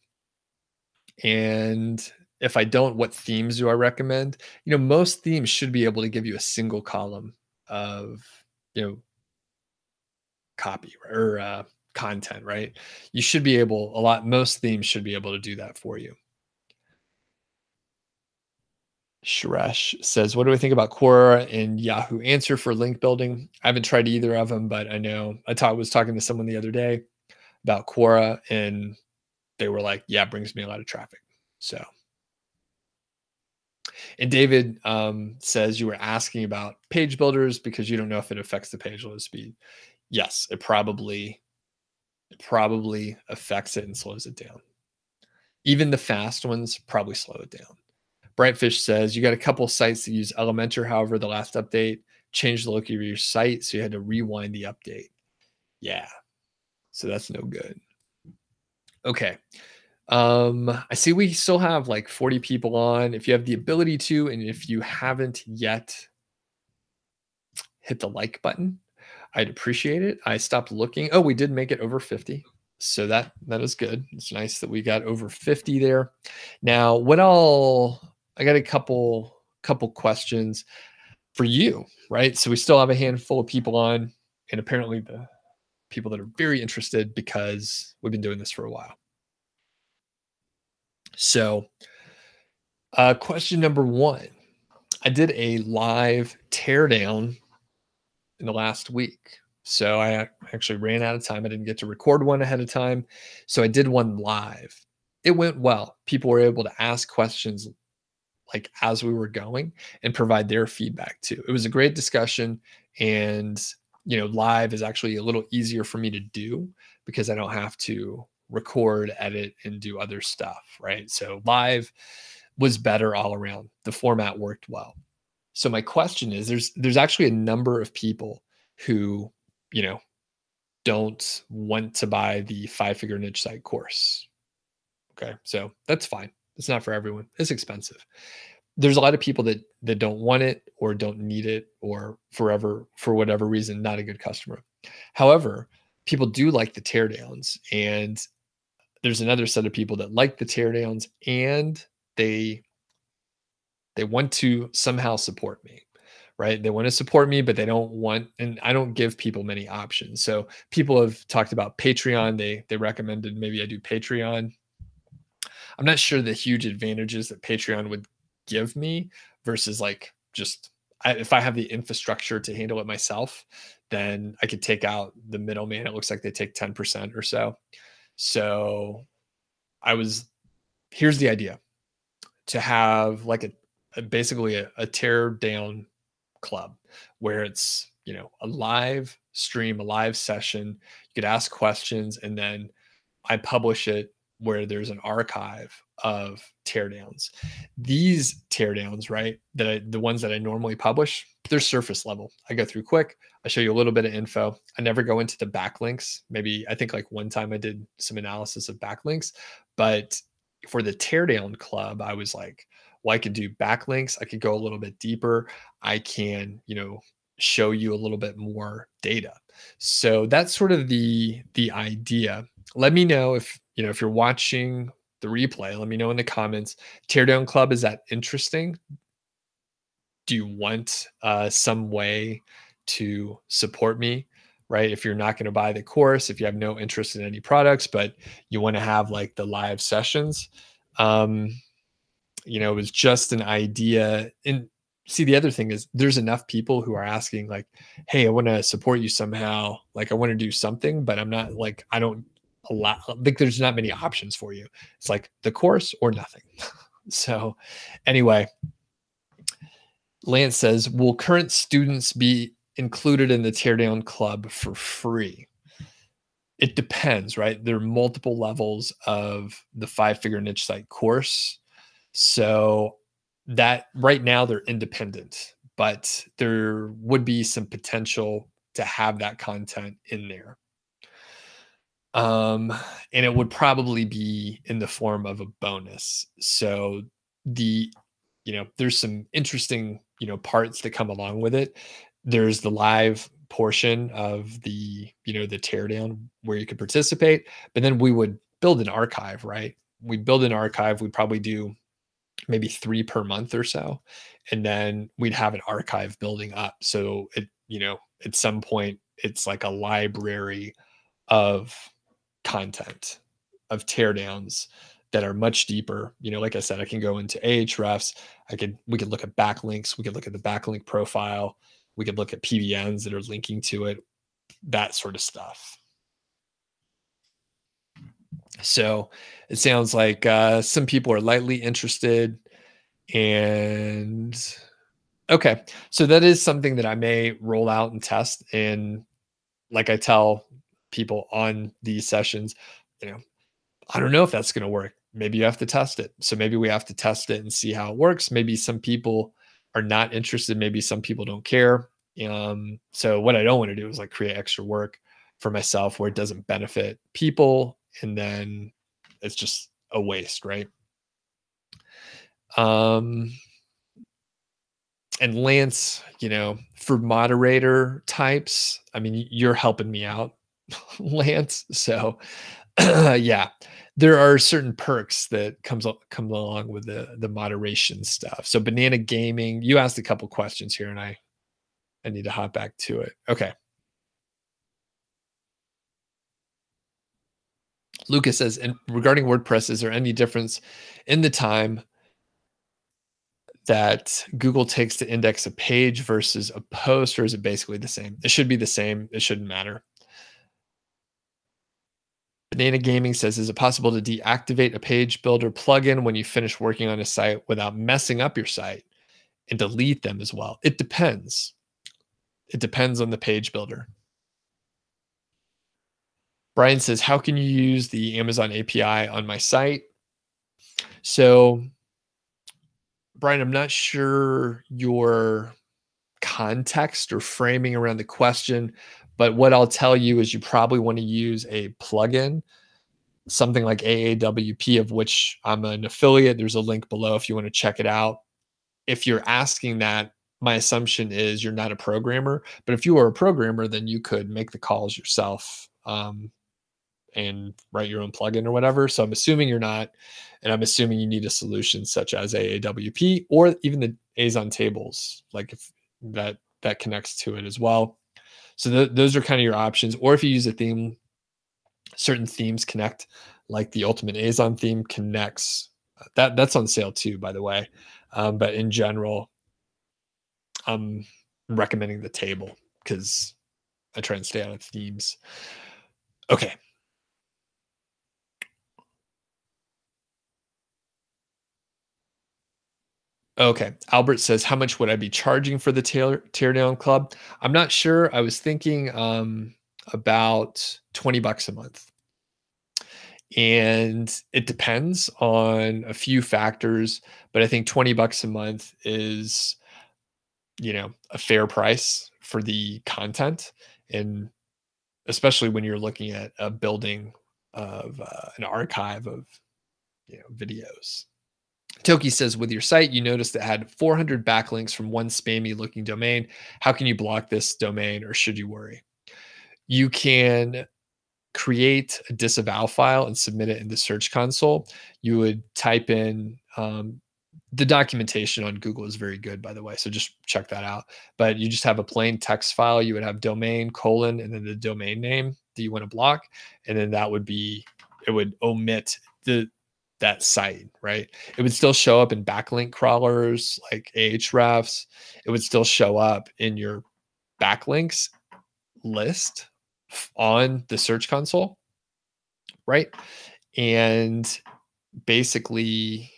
[SPEAKER 1] And if I don't, what themes do I recommend? Most themes should be able to give you a single column of, you know, copy or content, right? You should be able, most themes should be able to do that for you. Suresh says, what do I think about Quora and Yahoo Answer for link building? I haven't tried either of them, but I know was talking to someone the other day about Quora and they were like, yeah, it brings me a lot of traffic. So, and David says you were asking about page builders because you don't know if it affects the page load speed. Yes, it probably affects it and slows it down. Even the fast ones probably slow it down. Brightfish says you got a couple sites that use Elementor. However, the last update changed the look of your site, so you had to rewind the update. Yeah, so that's no good. Okay. I see we still have like 40 people on. If you have the ability to, and if you haven't yet hit the like button, I'd appreciate it. I stopped looking. Oh, we did make it over 50. So that is good. It's nice that we got over 50 there. Now, I got a couple questions for you, right? So we still have a handful of people on, and apparently the people that are very interested because we've been doing this for a while. So, question number one. I did a live teardown in the last week. So I actually ran out of time. I didn't get to record one ahead of time. So I did one live. It went well. People were able to ask questions like as we were going and provide their feedback too. It was a great discussion. And, live is actually a little easier for me to do because I don't have to record, edit, and do other stuff. Right. So live was better all around. The format worked well. So my question is there's actually a number of people who, don't want to buy the 5-figure niche site course. Okay. So that's fine. It's not for everyone. It's expensive. There's a lot of people that don't want it or don't need it or for whatever reason, not a good customer. However, people do like the teardowns, and there's another set of people that like the teardowns and they want to somehow support me, right? They want to support me, but they don't want, and I don't give people many options. So people have talked about Patreon. They recommended maybe I do Patreon. I'm not sure the huge advantages that Patreon would give me versus like just if I have the infrastructure to handle it myself, then I could take out the middleman. It looks like they take 10% or so. So here's the idea, to have like basically a tear down club where it's, a live stream, a live session. You could ask questions and then I publish it where there's an archive of teardowns. These teardowns, right, the ones that I normally publish, they're surface level. I go through quick. I show you a little bit of info. I never go into the backlinks. Maybe I think like one time I did some analysis of backlinks, but for the teardown club, I was like, well, I could do backlinks. I could go a little bit deeper. I can, show you a little bit more data. So that's sort of the idea. Let me know if you're watching the replay. Let me know in the comments. Teardown Club, is that interesting? Do you want some way to support me right? If you're not going to buy the course, if you have no interest in any products, but you want to have like the live sessions, um, it was just an idea. And see, the other thing is there's enough people who are asking like, hey, I want to support you somehow. Like I want to do something, but I'm not like, I don't allow, like there's not many options for you. It's like the course or nothing. So anyway, Lance says, will current students be included in the Teardown Club for free? It depends, right? There are multiple levels of the 5-figure niche site course. So that right now they're independent, but there would be some potential to have that content in there. And it would probably be in the form of a bonus. So the, there's some interesting, parts that come along with it. There's the live portion of the, the teardown where you could participate, but then we would build an archive, right? We build an archive. We'd probably do maybe 3 per month or so. And then we'd have an archive building up. So it, at some point it's like a library of content, of teardowns that are much deeper. Like I said, I can go into Ahrefs. We could look at backlinks. We could look at the backlink profile. We could look at PBNs that are linking to it, that sort of stuff. So it sounds like some people are lightly interested. And okay, so that is something that I may roll out and test. And like I tell people on these sessions, I don't know if that's going to work. Maybe you have to test it. So maybe we have to test it and see how it works. Maybe some people are not interested. Maybe some people don't care. So what I don't want to do is like create extra work for myself where it doesn't benefit people. And then it's just a waste, right? And Lance, for moderator types, I mean, you're helping me out, Lance. So yeah, there are certain perks that come along with the moderation stuff. So Banana Gaming, you asked a couple questions here and I need to hop back to it. Okay. Lucas says, and regarding WordPress, is there any difference in the time that Google takes to index a page versus a post, or is it basically the same? It should be the same. It shouldn't matter. Banana Gaming says, is it possible to deactivate a page builder plugin when you finish working on a site without messing up your site and delete them as well? It depends. It depends on the page builder. Brian says, how can you use the Amazon API on my site? So, Brian, I'm not sure your context or framing around the question, but what I'll tell you is you probably want to use a plugin, something like AAWP, of which I'm an affiliate. There's a link below if you want to check it out. If you're asking that, my assumption is you're not a programmer, but if you are a programmer, then you could make the calls yourself and write your own plugin or whatever. So I'm assuming you're not, and I'm assuming you need a solution such as AAWP or even the Azon Tables, like if that connects to it as well. So those are kind of your options. Or if you use a theme, certain themes connect, like the Ultimate Azon theme connects. That's on sale too, by the way. But in general, I'm recommending the table because I try and stay out of themes. Okay. Okay. Albert says, how much would I be charging for the teardown club? I'm not sure. I was thinking about $20 a month. And it depends on a few factors, but I think $20 a month is, a fair price for the content. And especially when you're looking at a building of an archive of, videos. Toki says, with your site, you noticed it had 400 backlinks from one spammy looking domain. How can you block this domain, or should you worry? You can create a disavow file and submit it in the Search Console. You would type in The documentation on Google is very good, by the way, so just check that out. But you just have a plain text file. You would have domain, colon, and then the domain name that you want to block, and then that would be, it would omit that site, right? It would still show up in backlink crawlers like Ahrefs. It would still show up in your backlinks list on the Search Console, right? And basically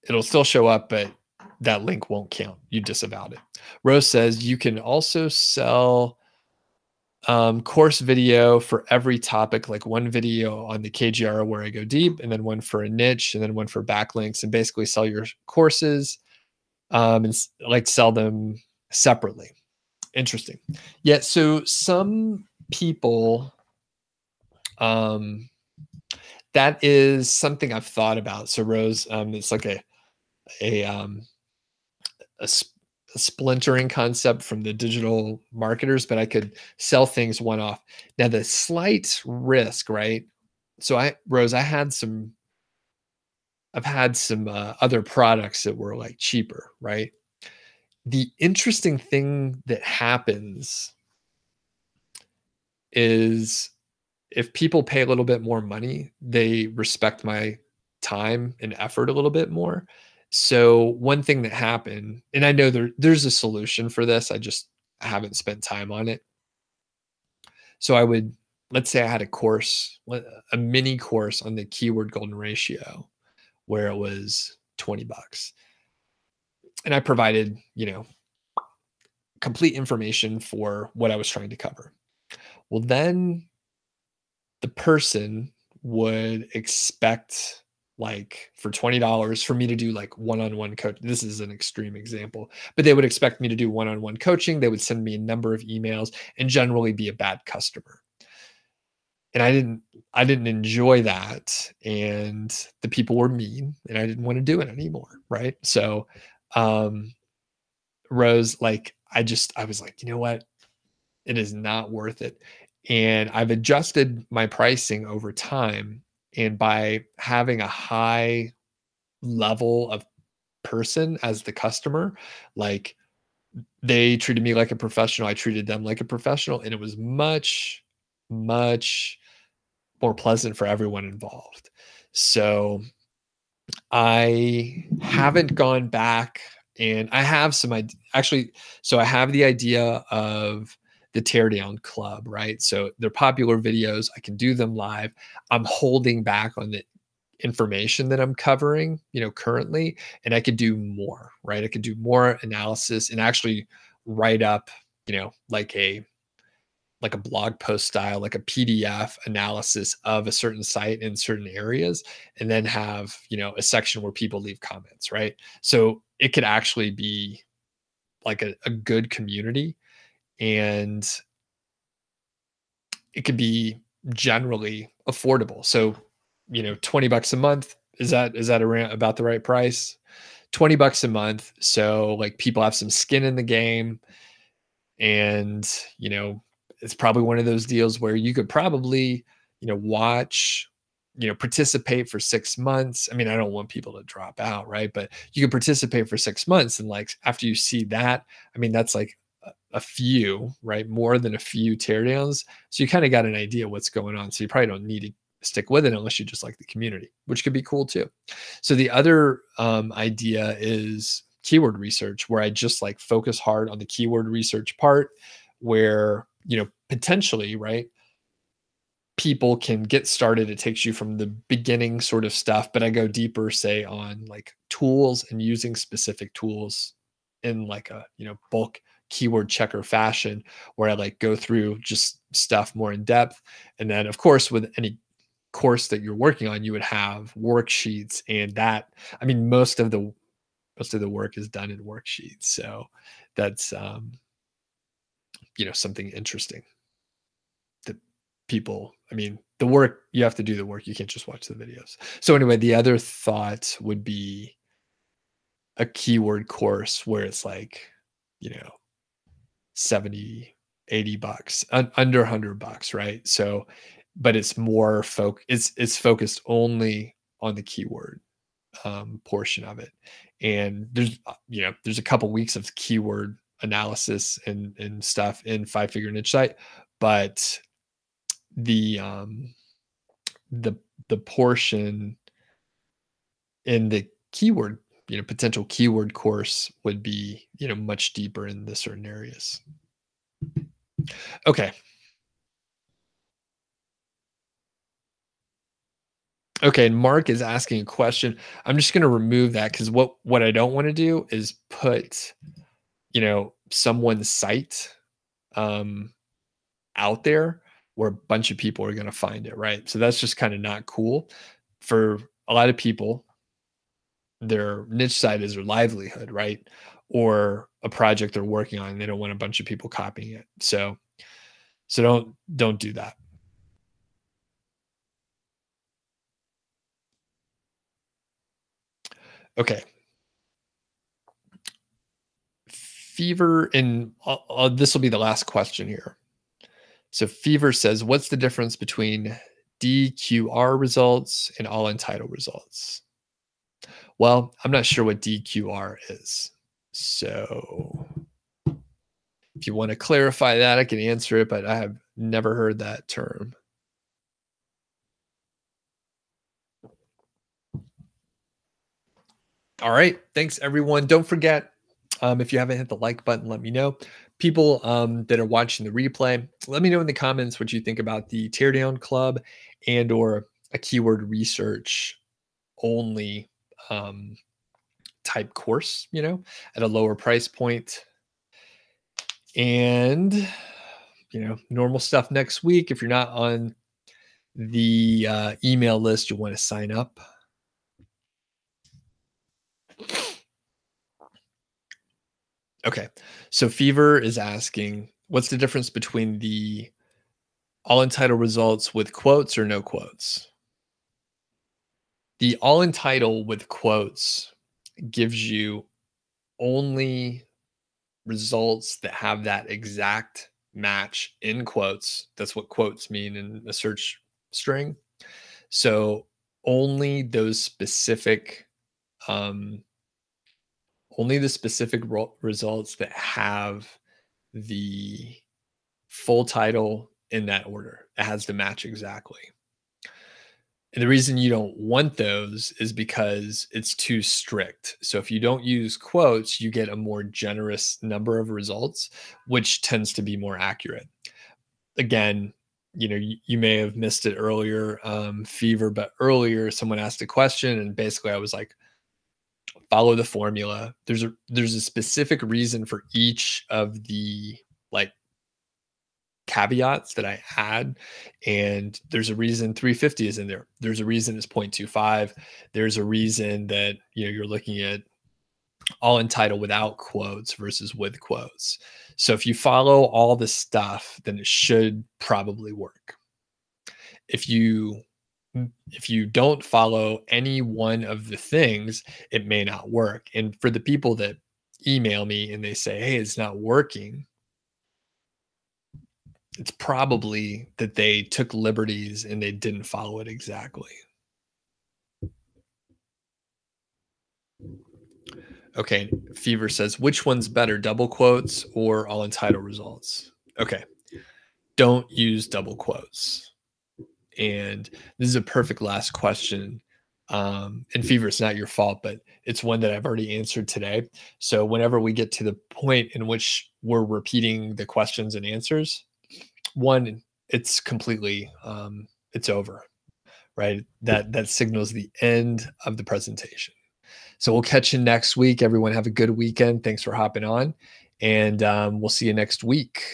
[SPEAKER 1] it'll still show up, but that link won't count. You disavowed it. Rose says you can also sell course video for every topic, like one video on the KGR where I go deep, and then one for a niche, and then one for backlinks, and basically sell your courses and like sell them separately. Interesting. Yeah. So some people, that is something I've thought about. So Rose, it's like a splintering concept from the digital marketers, but I could sell things one off. Now the slight risk, right? So Rose, I've had some other products that were like cheaper, right? The interesting thing that happens is if people pay a little bit more money, they respect my time and effort a little bit more. So one thing that happened, and I know there's a solution for this, I haven't spent time on it. So let's say I had a course, a mini course on the keyword golden ratio where it was $20. And I provided, complete information for what I was trying to cover. Well, then the person would expect, like, for $20 for me to do like one-on-one coach. This is an extreme example, but they would expect me to do one-on-one coaching. They would send me a number of emails and generally be a bad customer. And I didn't enjoy that. And the people were mean and I didn't want to do it anymore. Right. So, Rose, like, I was like, you know what? It is not worth it. And I've adjusted my pricing over time. And by having a high level of person as the customer, like, they treated me like a professional. I treated them like a professional. And it was much, much more pleasant for everyone involved. So I haven't gone back, and I have actually, so I have the idea of the teardown club, right? So they're popular videos. I can do them live. I'm holding back on the information that I'm covering, currently, and I could do more, right? I could do more analysis and actually write up, like a blog post style, like a PDF analysis of a certain site in certain areas, and then have, a section where people leave comments, right? So it could actually be like a good community, and it could be generally affordable. So, $20 a month, is that about the right price? $20 a month. So like people have some skin in the game, and, it's probably one of those deals where you could probably, watch, participate for 6 months. I mean, I don't want people to drop out, right? But you can participate for 6 months. And like, after you see that, I mean, that's like a few, right? More than a few teardowns. So you kind of got an idea what's going on. So you probably don't need to stick with it unless you just like the community, which could be cool too. So the other idea is keyword research, where I just like focus hard on the keyword research part, where, potentially, right, people can get started. It takes you from the beginning sort of stuff, but I go deeper, say, on like tools and using specific tools in like a, bulk keyword checker fashion, where I like go through just stuff more in depth. And then of course, with any course that you're working on, you would have worksheets, and that, I mean, most of the work is done in worksheets. So that's, something interesting that people, I mean, the work, you have to do the work. You can't just watch the videos. So anyway, the other thought would be a keyword course where it's like, 70, $80, under $100, right? So, but it's more it's focused only on the keyword. portion of it. And there's a couple weeks of keyword analysis and stuff in 5 Figure Niche Site, but the the the portion in the keyword, potential keyword course would be, much deeper in the certain areas. Okay. Okay, and Mark is asking a question. I'm just going to remove that because what I don't want to do is put, someone's site um, out there where a bunch of people are going to find it, right? So that's just kind of not cool for a lot of people. Their niche site is their livelihood, right? Or a project they're working on. They don't want a bunch of people copying it. So don't do that. Okay. Fever, and this will be the last question here. So Fever says, what's the difference between DQR results and all in title results? Well, I'm not sure what DQR is. So if you want to clarify that, I can answer it, but I have never heard that term. All right. Thanks, everyone. Don't forget, if you haven't hit the like button, let me know. People that are watching the replay, let me know in the comments what you think about the Teardown Club and or a keyword research only type course, at a lower price point. And, normal stuff next week. If you're not on the email list, you'll want to sign up. Okay. So Fever is asking, what's the difference between the all in title results with quotes or no quotes? The all in title with quotes gives you only results that have that exact match in quotes. That's what quotes mean in a search string. So only those specific, only the specific results that have the full title in that order. It has to match exactly. And the reason you don't want those is because it's too strict. So if you don't use quotes, you get a more generous number of results, which tends to be more accurate. Again, you may have missed it earlier, Fever, but earlier someone asked a question and basically I was like, follow the formula. There's a specific reason for each of the like caveats that I had, and there's a reason 350 is in there. There's a reason it's 0.25. There's a reason that you're looking at all in title without quotes versus with quotes. So if you follow all the stuff, then it should probably work. If you don't follow any one of the things, it may not work. And for the people that email me and they say, hey, it's not working, it's probably that they took liberties and they didn't follow it exactly. Okay, Fever says, which one's better, double quotes or all in title results? Okay, don't use double quotes. And this is a perfect last question. And Fever, it's not your fault, but it's one that I've already answered today. So whenever we get to the point in which we're repeating the questions and answers, one, it's completely, it's over, right? That signals the end of the presentation. So we'll catch you next week. Everyone have a good weekend. Thanks for hopping on, and we'll see you next week.